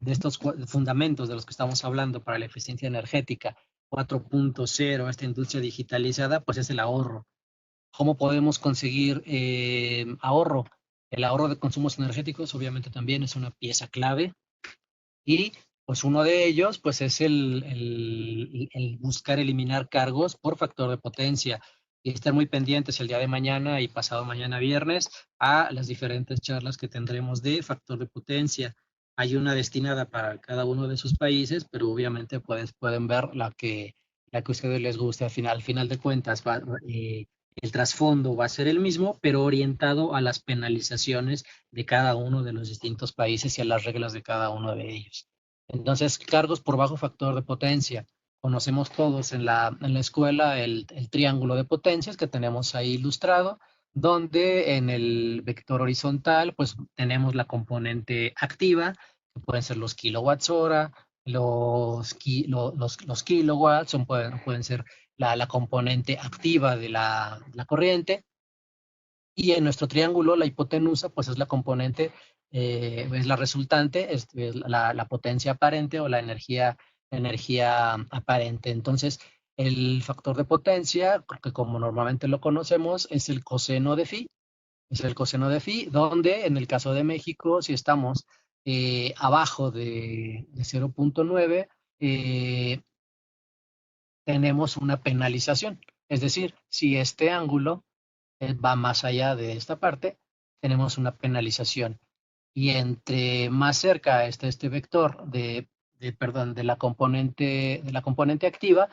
estos fundamentos de los que estamos hablando para la eficiencia energética 4.0, esta industria digitalizada, pues es el ahorro. ¿Cómo podemos conseguir ahorro? El ahorro de consumos energéticos obviamente también es una pieza clave, y pues uno de ellos pues es el buscar eliminar cargos por factor de potencia, y estar muy pendientes el día de mañana y pasado mañana viernes a las diferentes charlas que tendremos de factor de potencia. Hay una destinada para cada uno de sus países, pero obviamente pueden ver la que a ustedes les guste. Al final de cuentas, el trasfondo va a ser el mismo, pero orientado a las penalizaciones de cada uno de los distintos países y a las reglas de cada uno de ellos. Entonces, cargos por bajo factor de potencia. Conocemos todos en la escuela el triángulo de potencias que tenemos ahí ilustrado, donde en el vector horizontal pues tenemos la componente activa, que pueden ser los kilowatts hora, Los kilowatts pueden ser la componente activa de la corriente. Y en nuestro triángulo, la hipotenusa, pues es la componente, es la resultante, es la potencia aparente o la energía aparente. Entonces, el factor de potencia, que como normalmente lo conocemos, es el coseno de phi. Es el coseno de phi, donde en el caso de México, si estamos abajo de 0.9, tenemos una penalización. Es decir, si este ángulo va más allá de esta parte, tenemos una penalización. Y entre más cerca esté este vector de la componente activa,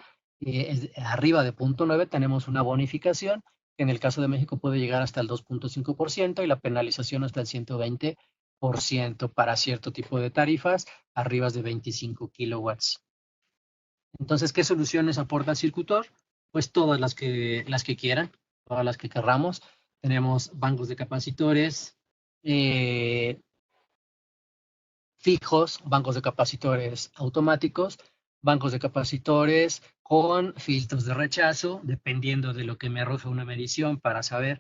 arriba de 0.9 tenemos una bonificación, que en el caso de México puede llegar hasta el 2.5% y la penalización hasta el 120% para cierto tipo de tarifas, arriba de 25 kilowatts. Entonces, ¿qué soluciones aporta el Circutor? Pues todas las que quieran, todas las que querramos. Tenemos bancos de capacitores fijos, bancos de capacitores automáticos, bancos de capacitores con filtros de rechazo, dependiendo de lo que me arroje una medición para saber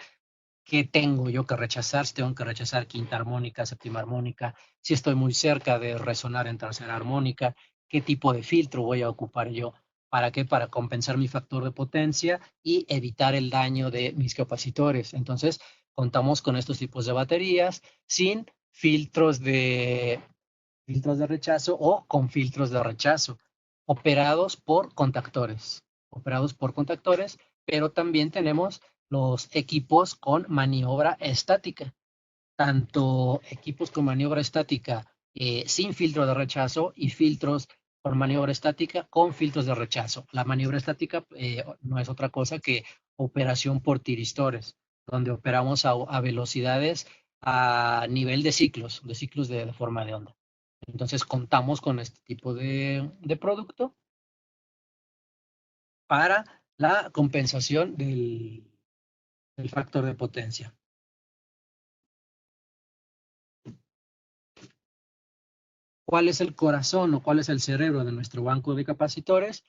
qué tengo yo que rechazar, si tengo que rechazar quinta armónica, séptima armónica, si estoy muy cerca de resonar en tercera armónica, qué tipo de filtro voy a ocupar yo. ¿Para qué? Para compensar mi factor de potencia y evitar el daño de mis capacitores. Entonces, contamos con estos tipos de baterías sin filtros de rechazo o con filtros de rechazo, operados por contactores. Pero también tenemos los equipos con maniobra estática. Tanto equipos con maniobra estática sin filtro de rechazo y filtros con maniobra estática con filtros de rechazo. La maniobra estática no es otra cosa que operación por tiristores, donde operamos a velocidades a nivel de ciclos de forma de onda. Entonces contamos con este tipo de producto para la compensación del factor de potencia. ¿Cuál es el corazón o cuál es el cerebro de nuestro banco de capacitores?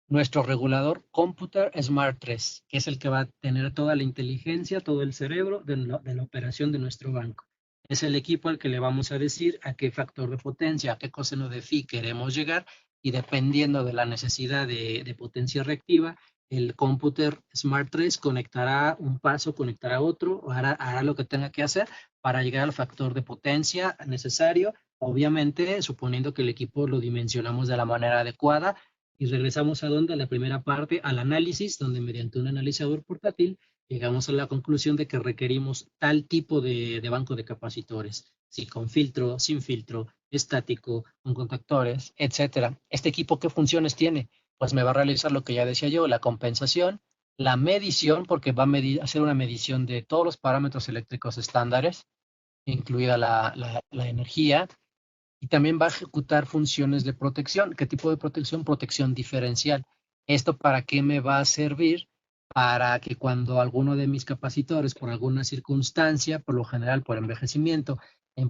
Nuestro regulador Computer Smart 3, que es el que va a tener toda la inteligencia, todo el cerebro de la operación de nuestro banco. Es el equipo al que le vamos a decir a qué factor de potencia, a qué coseno de phi queremos llegar, y dependiendo de la necesidad de potencia reactiva, el Computer Smart 3 conectará un paso, conectará otro, hará lo que tenga que hacer para llegar al factor de potencia necesario, obviamente suponiendo que el equipo lo dimensionamos de la manera adecuada. Y regresamos a donde, a la primera parte, al análisis, donde mediante un analizador portátil llegamos a la conclusión de que requerimos tal tipo de banco de capacitores, si con filtro, sin filtro, estático, con contactores, etcétera. ¿Este equipo qué funciones tiene? Pues me va a realizar lo que ya decía yo, la compensación, la medición, porque va a hacer una medición de todos los parámetros eléctricos estándares, incluida la energía, y también va a ejecutar funciones de protección. ¿Qué tipo de protección? Protección diferencial. ¿Esto para qué me va a servir? Para que cuando alguno de mis capacitores, por alguna circunstancia, por lo general por envejecimiento,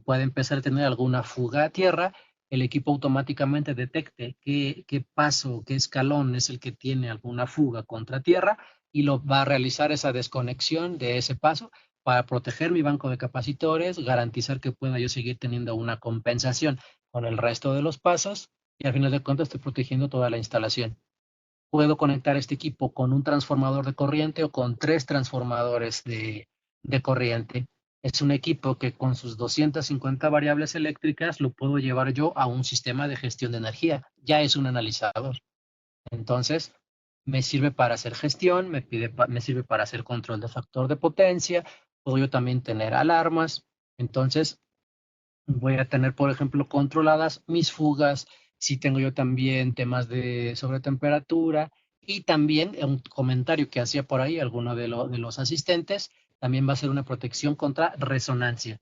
pueda empezar a tener alguna fuga a tierra, el equipo automáticamente detecte qué paso, qué escalón es el que tiene alguna fuga contra tierra y lo va a realizar esa desconexión de ese paso para proteger mi banco de capacitores, garantizar que pueda yo seguir teniendo una compensación con el resto de los pasos y al final de cuentas estoy protegiendo toda la instalación. Puedo conectar este equipo con un transformador de corriente o con 3 transformadores de corriente. Es un equipo que con sus 250 variables eléctricas lo puedo llevar yo a un sistema de gestión de energía. Ya es un analizador. Entonces, me sirve para hacer gestión, me sirve para hacer control de factor de potencia, puedo yo también tener alarmas. Entonces, voy a tener, por ejemplo, controladas mis fugas, si tengo yo también temas de sobretemperatura y también un comentario que hacía por ahí alguno de los asistentes, también va a ser una protección contra resonancia.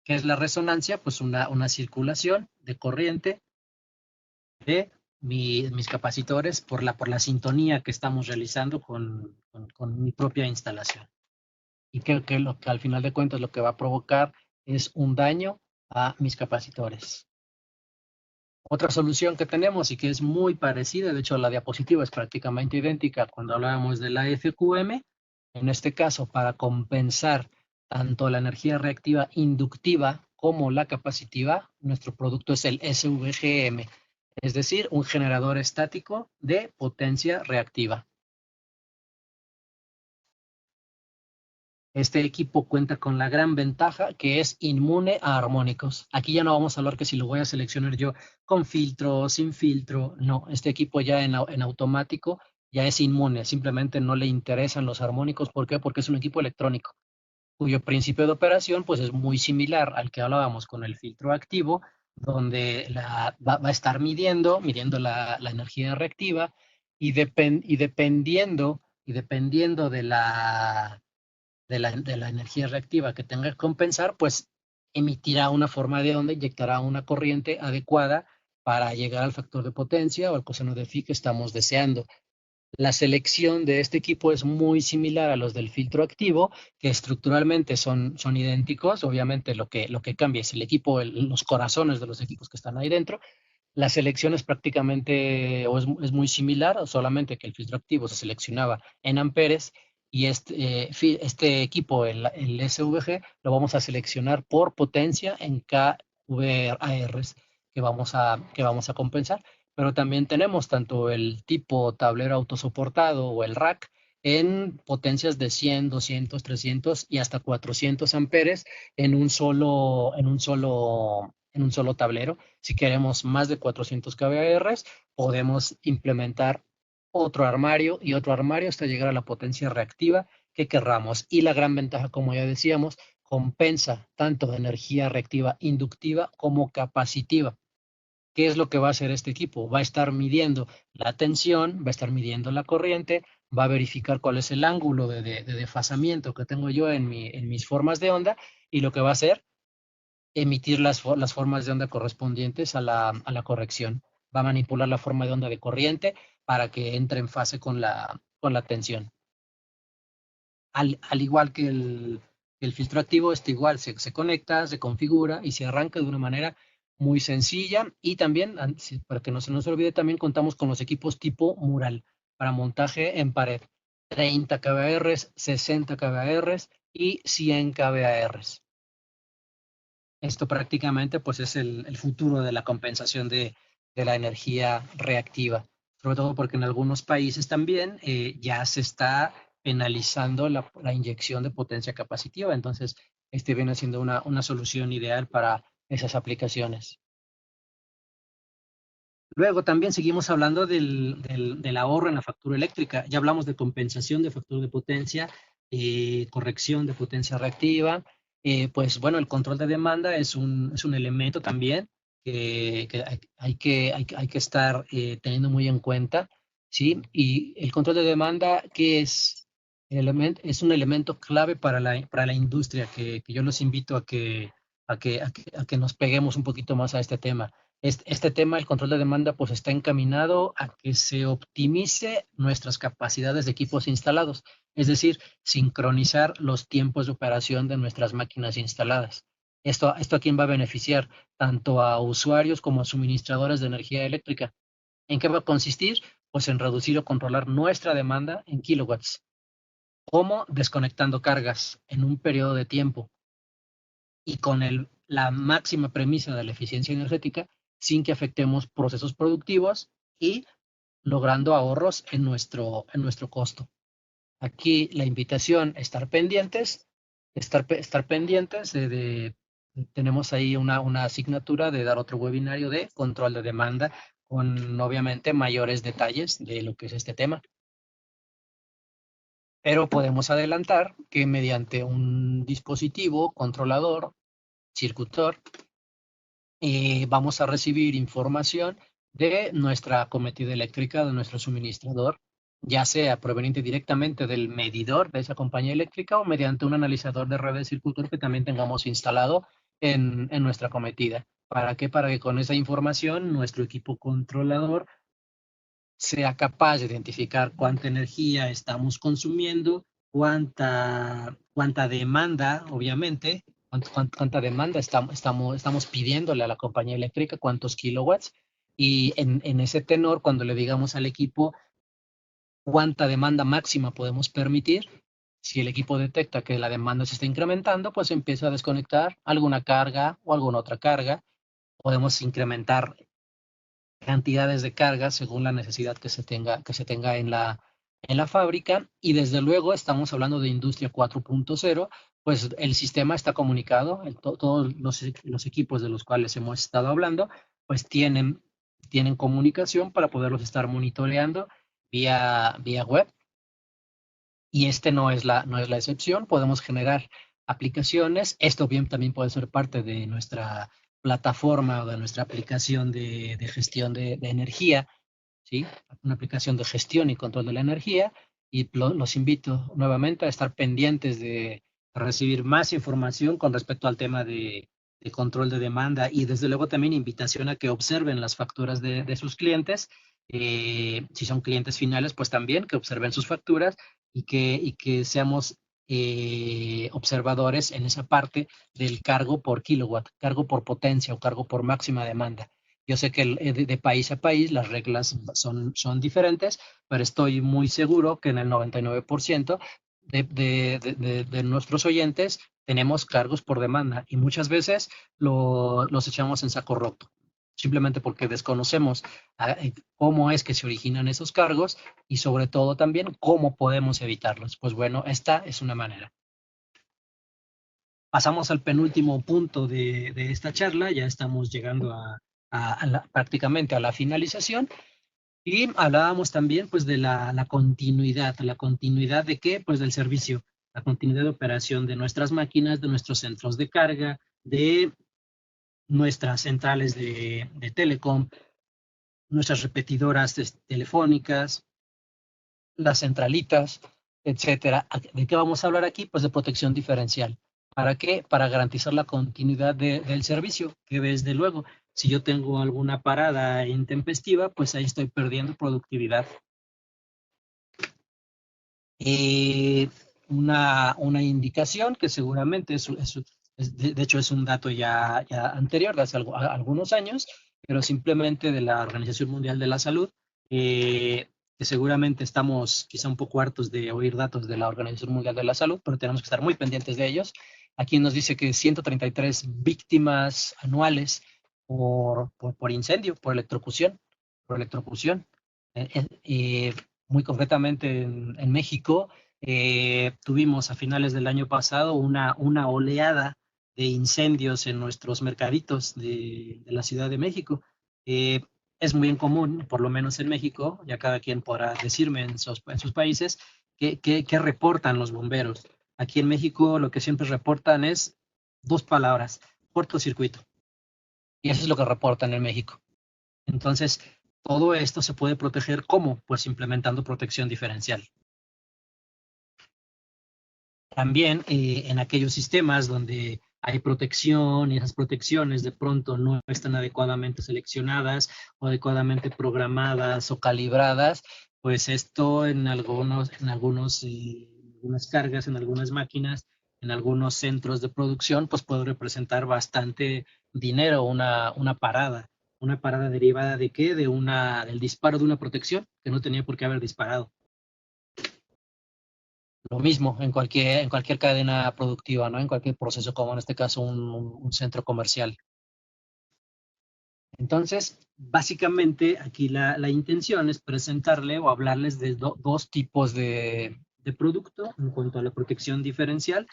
¿Qué es la resonancia? Pues una circulación de corriente de mis capacitores por la sintonía que estamos realizando con mi propia instalación. Y que lo que al final de cuentas lo que va a provocar es un daño a mis capacitores. Otra solución que tenemos y que es muy parecida, de hecho la diapositiva es prácticamente idéntica cuando hablábamos de la FQM, en este caso para compensar tanto la energía reactiva inductiva como la capacitiva, nuestro producto es el SVGM, es decir, un generador estático de potencia reactiva. Este equipo cuenta con la gran ventaja que es inmune a armónicos. Aquí ya no vamos a hablar que si lo voy a seleccionar yo con filtro, sin filtro. No, este equipo ya en automático ya es inmune. Simplemente no le interesan los armónicos. ¿Por qué? Porque es un equipo electrónico, cuyo principio de operación pues es muy similar al que hablábamos con el filtro activo, donde va a estar midiendo la energía reactiva y dependiendo de la energía reactiva que tenga que compensar, pues emitirá una forma de onda, inyectará una corriente adecuada para llegar al factor de potencia o al coseno de phi que estamos deseando. La selección de este equipo es muy similar a los del filtro activo, que estructuralmente son idénticos. Obviamente lo que cambia es el equipo, los corazones de los equipos que están ahí dentro. La selección es prácticamente o es muy similar, solamente que el filtro activo se seleccionaba en amperes y este equipo, el SVG, lo vamos a seleccionar por potencia en kVARs que vamos a compensar. Pero también tenemos tanto el tipo tablero autosoportado o el rack en potencias de 100, 200, 300 y hasta 400 amperes en un solo tablero. Si queremos más de 400 kVAR, podemos implementar otro armario y otro armario hasta llegar a la potencia reactiva que querramos. Y la gran ventaja, como ya decíamos, compensa tanto de energía reactiva inductiva como capacitiva. ¿Qué es lo que va a hacer este equipo? Va a estar midiendo la tensión, va a estar midiendo la corriente, va a verificar cuál es el ángulo de desfasamiento que tengo yo en mis formas de onda y lo que va a hacer, emitir las formas de onda correspondientes a la corrección. Va a manipular la forma de onda de corriente para que entre en fase con la tensión. Al igual que el filtro activo, igual se conecta, se configura y se arranca de una manera muy sencilla. Y también, para que no se nos olvide, también contamos con los equipos tipo mural para montaje en pared. 30 kVAR, 60 kVAR y 100 kVAR. Esto prácticamente pues es el futuro de la compensación de la energía reactiva, sobre todo porque en algunos países también ya se está penalizando la inyección de potencia capacitiva, entonces este viene siendo una solución ideal para esas aplicaciones. Luego también seguimos hablando del ahorro en la factura eléctrica. Ya hablamos de compensación de factor de potencia, corrección de potencia reactiva. Pues bueno, el control de demanda es un elemento también que hay que estar teniendo muy en cuenta, ¿sí? Y el control de demanda, ¿qué es? Es un elemento clave para la industria que yo los invito a que nos peguemos un poquito más a este tema. Este tema, el control de demanda, pues está encaminado a que se optimice nuestras capacidades de equipos instalados, es decir, sincronizar los tiempos de operación de nuestras máquinas instaladas. ¿Esto a quién va a beneficiar? Tanto a usuarios como a suministradores de energía eléctrica. ¿En qué va a consistir? Pues en reducir o controlar nuestra demanda en kilowatts. ¿Cómo? Desconectando cargas en un periodo de tiempo y con la máxima premisa de la eficiencia energética sin que afectemos procesos productivos y logrando ahorros en nuestro costo. Aquí la invitación a estar pendientes, tenemos ahí una asignatura de dar otro webinario de control de demanda con obviamente mayores detalles de lo que es este tema. Pero podemos adelantar que mediante un dispositivo controlador, circuitor, vamos a recibir información de nuestra cometida eléctrica, de nuestro suministrador, ya sea proveniente directamente del medidor de esa compañía eléctrica o mediante un analizador de red de circuitor que también tengamos instalado en nuestra cometida. ¿Para qué? Para que con esa información nuestro equipo controlador sea capaz de identificar cuánta energía estamos consumiendo, cuánta demanda, obviamente, cuánta demanda estamos pidiéndole a la compañía eléctrica, cuántos kilowatts, Y en ese tenor, cuando le digamos al equipo cuánta demanda máxima podemos permitir, si el equipo detecta que la demanda se está incrementando, pues empieza a desconectar alguna carga o alguna otra carga. Podemos incrementar cantidades de cargas según la necesidad que se tenga en la fábrica. Y desde luego estamos hablando de industria 4.0, pues el sistema está comunicado, todos los equipos de los cuales hemos estado hablando, pues tienen comunicación para poderlos estar monitoreando vía web. Y no es la excepción. Podemos generar aplicaciones. Esto bien también puede ser parte de nuestra plataforma o de nuestra aplicación de gestión de energía, ¿sí? Una aplicación de gestión y control de la energía. Y los invito nuevamente a estar pendientes de recibir más información con respecto al tema de control de demanda, y desde luego también invitación a que observen las facturas de sus clientes. Si son clientes finales, pues también que observen sus facturas y que seamos observadores en esa parte del cargo por kilowatt, cargo por potencia o cargo por máxima demanda. Yo sé que de país a país las reglas son diferentes, pero estoy muy seguro que en el 99% de nuestros oyentes tenemos cargos por demanda, y muchas veces los echamos en saco roto, simplemente porque desconocemos cómo es que se originan esos cargos, y sobre todo también cómo podemos evitarlos. Pues bueno, esta es una manera. Pasamos al penúltimo punto de esta charla. Ya estamos llegando prácticamente a la finalización, y hablábamos también pues de la continuidad. ¿La continuidad de qué? Pues del servicio, la continuidad de operación de nuestras máquinas, de nuestros centros de carga, de nuestras centrales de telecom, nuestras repetidoras telefónicas, las centralitas, etcétera. ¿De qué vamos a hablar aquí? Pues de protección diferencial. ¿Para qué? Para garantizar la continuidad del servicio, que desde luego, si yo tengo alguna parada intempestiva, pues ahí estoy perdiendo productividad. Una indicación que seguramente de hecho es un dato ya anterior, de hace algunos años, pero simplemente de la Organización Mundial de la Salud, que seguramente estamos quizá un poco hartos de oír datos de la Organización Mundial de la Salud, pero tenemos que estar muy pendientes de ellos. Aquí nos dice que 133 víctimas anuales por incendio, por electrocución. Muy concretamente en México, tuvimos a finales del año pasado una oleada de incendios en nuestros mercaditos de la Ciudad de México. Es muy común, por lo menos en México, ya cada quien podrá decirme en sus países, ¿qué reportan los bomberos? Aquí en México lo que siempre reportan es dos palabras: cortocircuito. Y eso es lo que reportan en México. Entonces, todo esto se puede proteger, ¿cómo? Pues implementando protección diferencial. También en aquellos sistemas donde hay protección y esas protecciones de pronto no están adecuadamente seleccionadas o adecuadamente programadas o calibradas, pues esto en algunas cargas, en algunas máquinas, en algunos centros de producción, pues puede representar bastante dinero una parada. ¿Una parada derivada de qué? Del disparo de una protección que no tenía por qué haber disparado. Lo mismo en cualquier cadena productiva, ¿no? En cualquier proceso, como en este caso un centro comercial. Entonces, básicamente aquí la intención es presentarle o hablarles de dos tipos de producto en cuanto a la protección diferencial.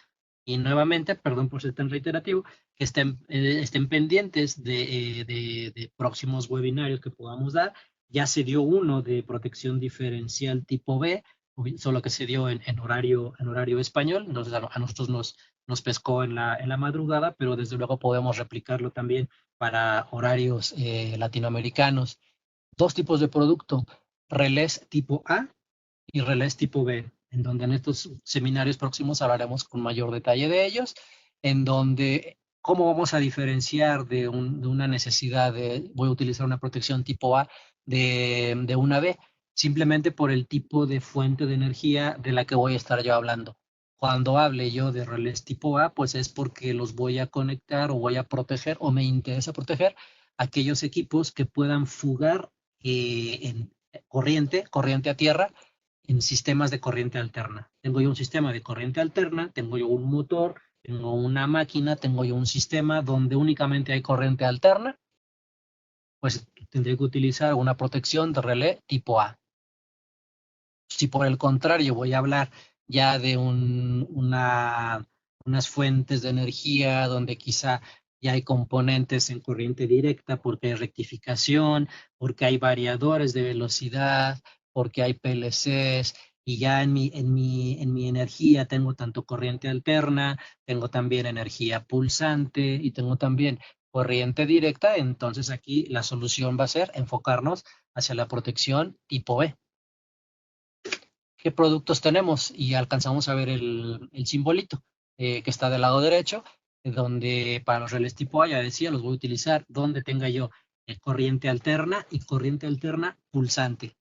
Y nuevamente, perdón por ser tan reiterativo, que estén pendientes de próximos webinarios que podamos dar. Ya se dio uno de protección diferencial tipo B, solo que se dio en horario español. Entonces a nosotros nos pescó en la madrugada, pero desde luego podemos replicarlo también para horarios latinoamericanos. Dos tipos de producto: relés tipo A y relés tipo B, en donde en estos seminarios próximos hablaremos con mayor detalle de ellos, en donde cómo vamos a diferenciar de una necesidad voy a utilizar una protección tipo A de una B, simplemente por el tipo de fuente de energía de la que voy a estar yo hablando. Cuando hable yo de relés tipo A, pues es porque los voy a conectar o voy a proteger o me interesa proteger aquellos equipos que puedan fugar en corriente a tierra, en sistemas de corriente alterna. Tengo yo un sistema de corriente alterna, tengo yo un motor, tengo una máquina, tengo yo un sistema donde únicamente hay corriente alterna, pues tendré que utilizar una protección de relé tipo A. Si por el contrario voy a hablar ya de unas fuentes de energía donde quizá ya hay componentes en corriente directa porque hay rectificación, porque hay variadores de velocidad, porque hay PLCs, y ya en mi energía tengo tanto corriente alterna, tengo también energía pulsante y tengo también corriente directa. Entonces aquí la solución va a ser enfocarnos hacia la protección tipo B. ¿Qué productos tenemos? Y alcanzamos a ver el simbolito que está del lado derecho, donde para los relés tipo A, ya decía, los voy a utilizar donde tenga yo corriente alterna y corriente alterna pulsante.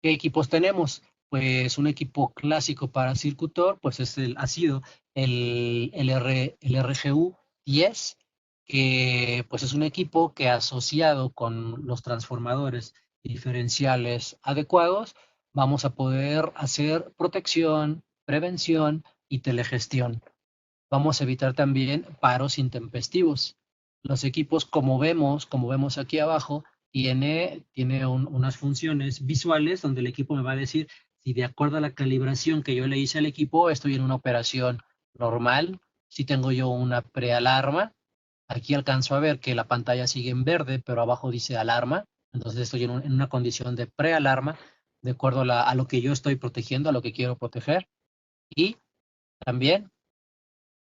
¿Qué equipos tenemos? Pues un equipo clásico para circuitor, pues ha sido el RGU 10, que pues es un equipo que asociado con los transformadores diferenciales adecuados, vamos a poder hacer protección, prevención y telegestión. Vamos a evitar también paros intempestivos. Los equipos, como vemos aquí abajo, tiene unas funciones visuales donde el equipo me va a decir si de acuerdo a la calibración que yo le hice al equipo estoy en una operación normal, si tengo yo una prealarma. Aquí alcanzo a ver que la pantalla sigue en verde, pero abajo dice alarma. Entonces estoy en una condición de prealarma, de acuerdo a lo que yo estoy protegiendo, a lo que quiero proteger. Y también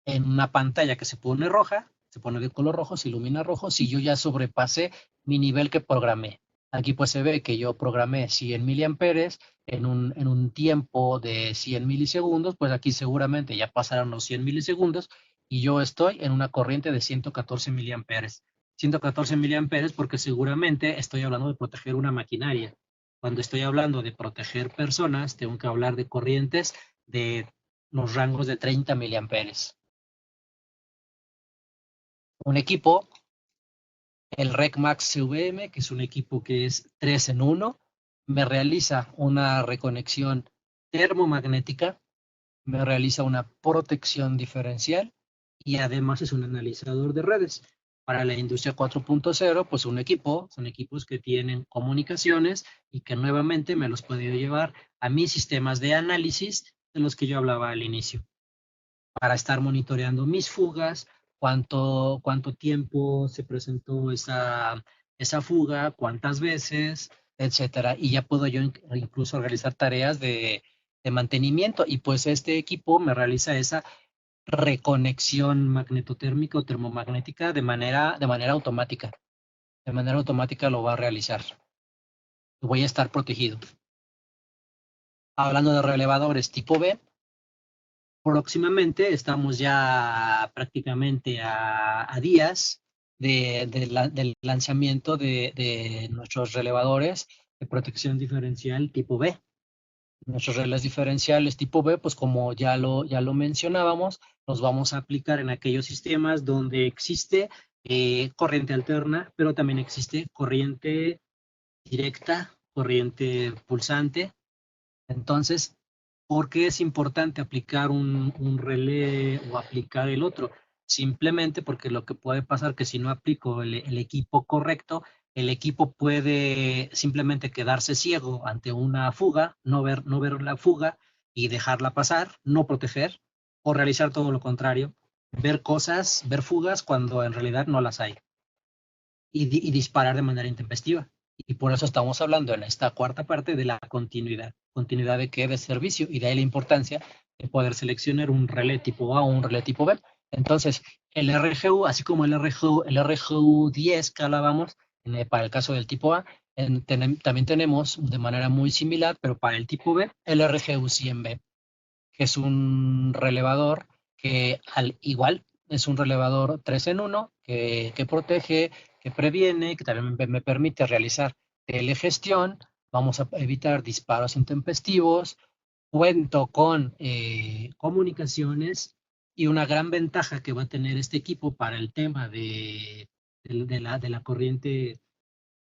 en una pantalla que se pone roja, se pone de color rojo, se ilumina rojo, si yo ya sobrepasé mi nivel que programé. Aquí pues se ve que yo programé 100 miliamperes en un tiempo de 100 milisegundos, pues aquí seguramente ya pasaron los 100 milisegundos y yo estoy en una corriente de 114 miliamperes. 114 miliamperes porque seguramente estoy hablando de proteger una maquinaria. Cuando estoy hablando de proteger personas, tengo que hablar de corrientes de los rangos de 30 miliamperes. Un equipo, el RecMax CVM, que es un equipo que es 3 en 1, me realiza una reconexión termomagnética, me realiza una protección diferencial y además es un analizador de redes. Para la industria 4.0, pues son equipos que tienen comunicaciones y que nuevamente me los puedo llevar a mis sistemas de análisis de los que yo hablaba al inicio, para estar monitoreando mis fugas, cuánto tiempo se presentó esa fuga, cuántas veces, etcétera. Y ya puedo yo incluso realizar tareas de mantenimiento. Y pues este equipo me realiza esa reconexión magnetotérmica o termomagnética de manera automática. De manera automática lo va a realizar. Voy a estar protegido. Hablando de relevadores tipo B, próximamente estamos ya prácticamente a días del lanzamiento de nuestros relevadores de protección diferencial tipo B. Nuestros relés diferenciales tipo B, pues como ya lo mencionábamos, los vamos a aplicar en aquellos sistemas donde existe corriente alterna, pero también existe corriente directa, corriente pulsante. Entonces, ¿por qué es importante aplicar un relé o aplicar el otro? Simplemente porque lo que puede pasar es que si no aplico el equipo correcto, el equipo puede simplemente quedarse ciego ante una fuga, no ver la fuga y dejarla pasar, no proteger, o realizar todo lo contrario, ver fugas cuando en realidad no las hay, y disparar de manera intempestiva. Y por eso estamos hablando en esta cuarta parte de la continuidad. ¿Continuidad de qué? De servicio. Y de ahí la importancia de poder seleccionar un relé tipo A o un relé tipo B. Entonces, el RGU, así como el RGU 10 que hablábamos, para el caso del tipo A, también tenemos de manera muy similar, pero para el tipo B, el RGU 100B, que es un relevador que al igual es un relevador 3 en 1 que protege, que previene, que también me permite realizar telegestión. Vamos a evitar disparos intempestivos. Cuento con comunicaciones, y una gran ventaja que va a tener este equipo para el tema de de la corriente,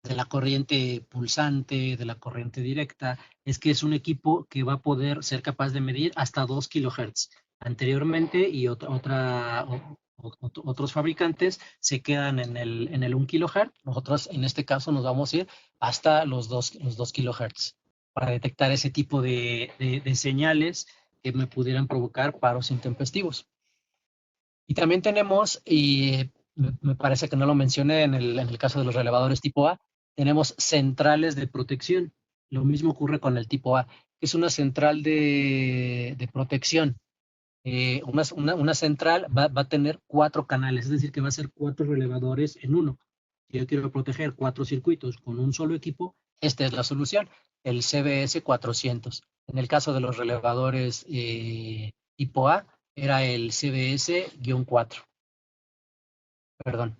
de la corriente pulsante, de la corriente directa, es que es un equipo que va a poder ser capaz de medir hasta 2 kilohertz. Anteriormente, y otros fabricantes se quedan en el 1 kilohertz. Nosotros, en este caso, nos vamos a ir hasta los 2 kilohertz para detectar ese tipo de señales que me pudieran provocar paros intempestivos. Y también tenemos, y me parece que no lo mencioné en el caso de los relevadores tipo A, tenemos centrales de protección. Lo mismo ocurre con el tipo A, que es una central de protección. Una central va a tener 4 canales, es decir, que va a ser 4 relevadores en uno. Si yo quiero proteger 4 circuitos con un solo equipo, esta es la solución, el CBS 400. En el caso de los relevadores tipo A, era el CBS-4. Perdón.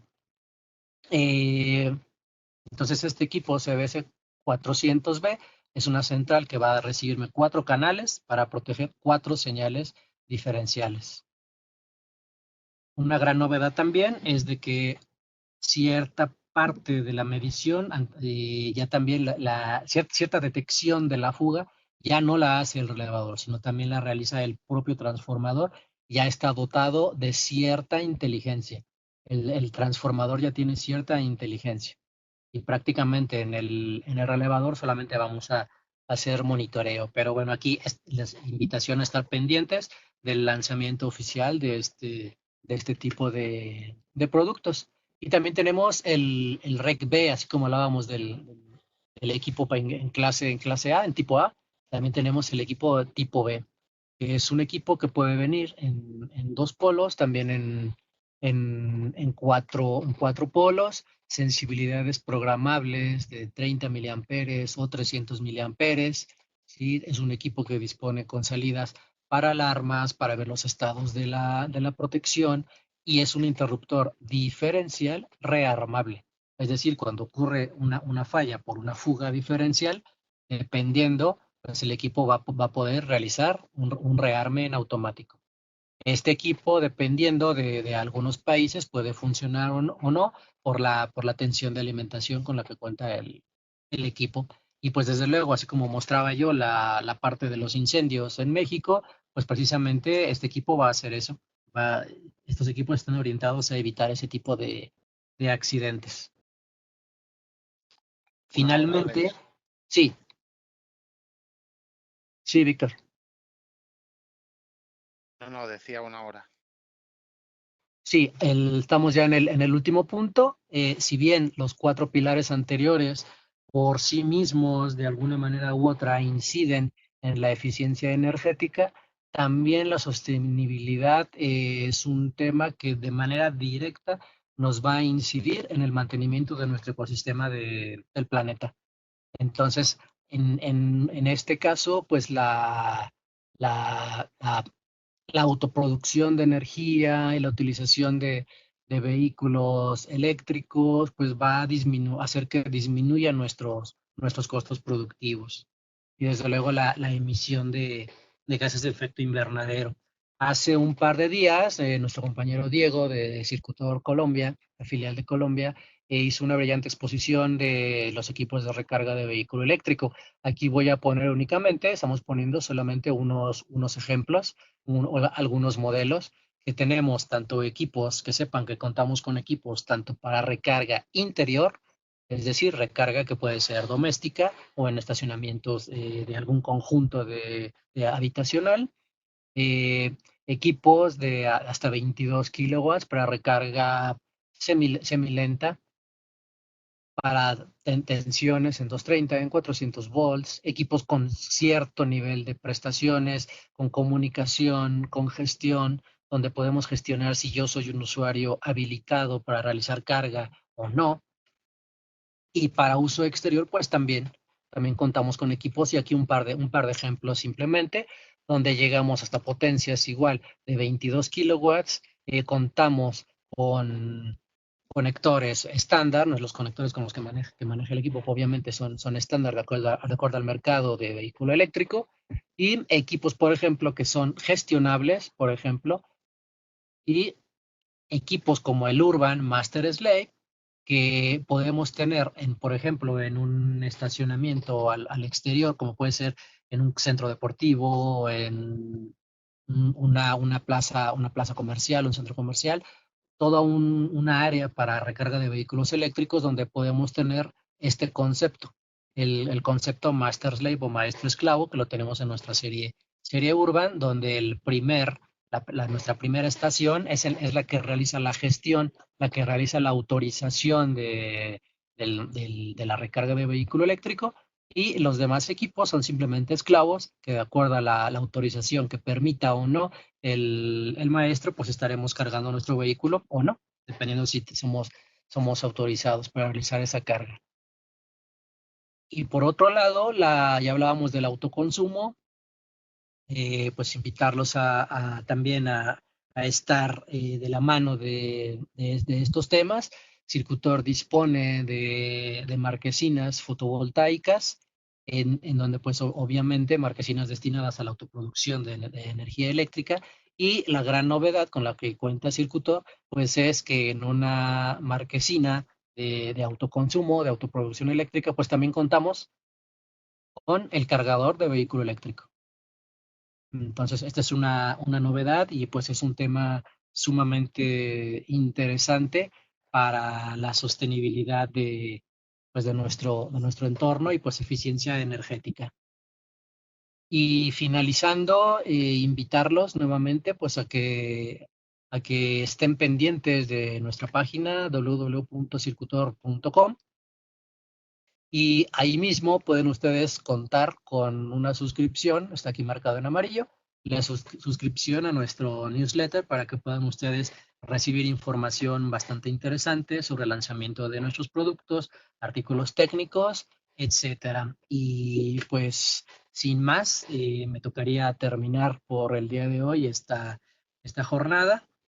Entonces, este equipo CBS 400B es una central que va a recibirme 4 canales para proteger 4 señales diferenciales. Una gran novedad también es de que cierta parte de la medición, ya también cierta detección de la fuga, ya no la hace el relevador, sino también la realiza el propio transformador. Ya está dotado de cierta inteligencia. El transformador ya tiene cierta inteligencia. Y prácticamente en el relevador solamente vamos a hacer monitoreo. Pero bueno, aquí les invitación a estar pendientes del lanzamiento oficial de este tipo de productos. Y también tenemos el REC B, así como hablábamos del equipo en clase A, en tipo A, también tenemos el equipo tipo B, que es un equipo que puede venir en 2 polos, también en 4 polos, sensibilidades programables de 30 miliamperes o 300 miliamperes. ¿Sí? Es un equipo que dispone con salidas para alarmas, para ver los estados de la protección, y es un interruptor diferencial rearmable. Es decir, cuando ocurre una falla por una fuga diferencial, dependiendo, pues el equipo va a poder realizar un rearme en automático. Este equipo, dependiendo de algunos países, puede funcionar o no por la tensión de alimentación con la que cuenta el equipo. Y pues desde luego, así como mostraba yo la parte de los incendios en México, pues precisamente este equipo va a hacer eso. Estos equipos están orientados a evitar ese tipo de accidentes. Finalmente, sí, sí, Víctor. No, decía 1 hora. Sí, estamos ya en el último punto. Si bien los 4 pilares anteriores por sí mismos, de alguna manera u otra, inciden en la eficiencia energética, también la sostenibilidad es un tema que de manera directa nos va a incidir en el mantenimiento de nuestro ecosistema del planeta. Entonces, en este caso, pues la, la la autoproducción de energía y la utilización de vehículos eléctricos, pues va a hacer que disminuyan nuestros costos productivos. Y desde luego la emisión de gases de efecto invernadero. Hace un par de días, nuestro compañero Diego de Circutor Colombia, la filial de Colombia, hizo una brillante exposición de los equipos de recarga de vehículo eléctrico. Aquí voy a poner únicamente, estamos poniendo solamente unos ejemplos, algunos modelos que tenemos, tanto equipos, que sepan que contamos con equipos tanto para recarga interior, es decir, recarga que puede ser doméstica o en estacionamientos de algún conjunto de habitacional, equipos de hasta 22 kilowatts para recarga semilenta, para tensiones en 230, en 400 volts, equipos con cierto nivel de prestaciones, con comunicación, con gestión, donde podemos gestionar si yo soy un usuario habilitado para realizar carga o no. Y para uso exterior, pues también contamos con equipos, y aquí un par de ejemplos simplemente, donde llegamos hasta potencias igual de 22 kilowatts, contamos con conectores estándar, no es los conectores con los que maneja el equipo, obviamente son estándar de acuerdo al mercado de vehículo eléctrico, y equipos, por ejemplo, que son gestionables, por ejemplo, y equipos como el Urban Master Slave, que podemos tener, por ejemplo, en un estacionamiento al exterior, como puede ser en un centro deportivo, en una plaza comercial, un centro comercial, toda una área para recarga de vehículos eléctricos donde podemos tener este concepto, el concepto Master Slave o Maestro Esclavo, que lo tenemos en nuestra serie Urban, donde nuestra primera estación es la que realiza la gestión, la que realiza la autorización de la recarga de vehículo eléctrico, y los demás equipos son simplemente esclavos que, de acuerdo a la autorización que permita o no el maestro, pues estaremos cargando nuestro vehículo o no, dependiendo si somos autorizados para realizar esa carga. Y por otro lado, ya hablábamos del autoconsumo, pues invitarlos también a estar de la mano de estos temas. Circutor dispone de marquesinas fotovoltaicas, en donde pues obviamente marquesinas destinadas a la autoproducción de energía eléctrica, y la gran novedad con la que cuenta Circutor pues es que en una marquesina de autoconsumo, de autoproducción eléctrica, pues también contamos con el cargador de vehículo eléctrico. Entonces, esta es una novedad, y pues es un tema sumamente interesante para la sostenibilidad pues de nuestro entorno y pues eficiencia energética. Y finalizando, invitarlos nuevamente pues a que estén pendientes de nuestra página www.circutor.com, y ahí mismo pueden ustedes contar con una suscripción, está aquí marcado en amarillo, la suscripción a nuestro newsletter, para que puedan ustedes recibir información bastante interesante sobre el lanzamiento de nuestros productos, artículos técnicos, etcétera. Y pues sin más, me tocaría terminar por el día de hoy esta jornada.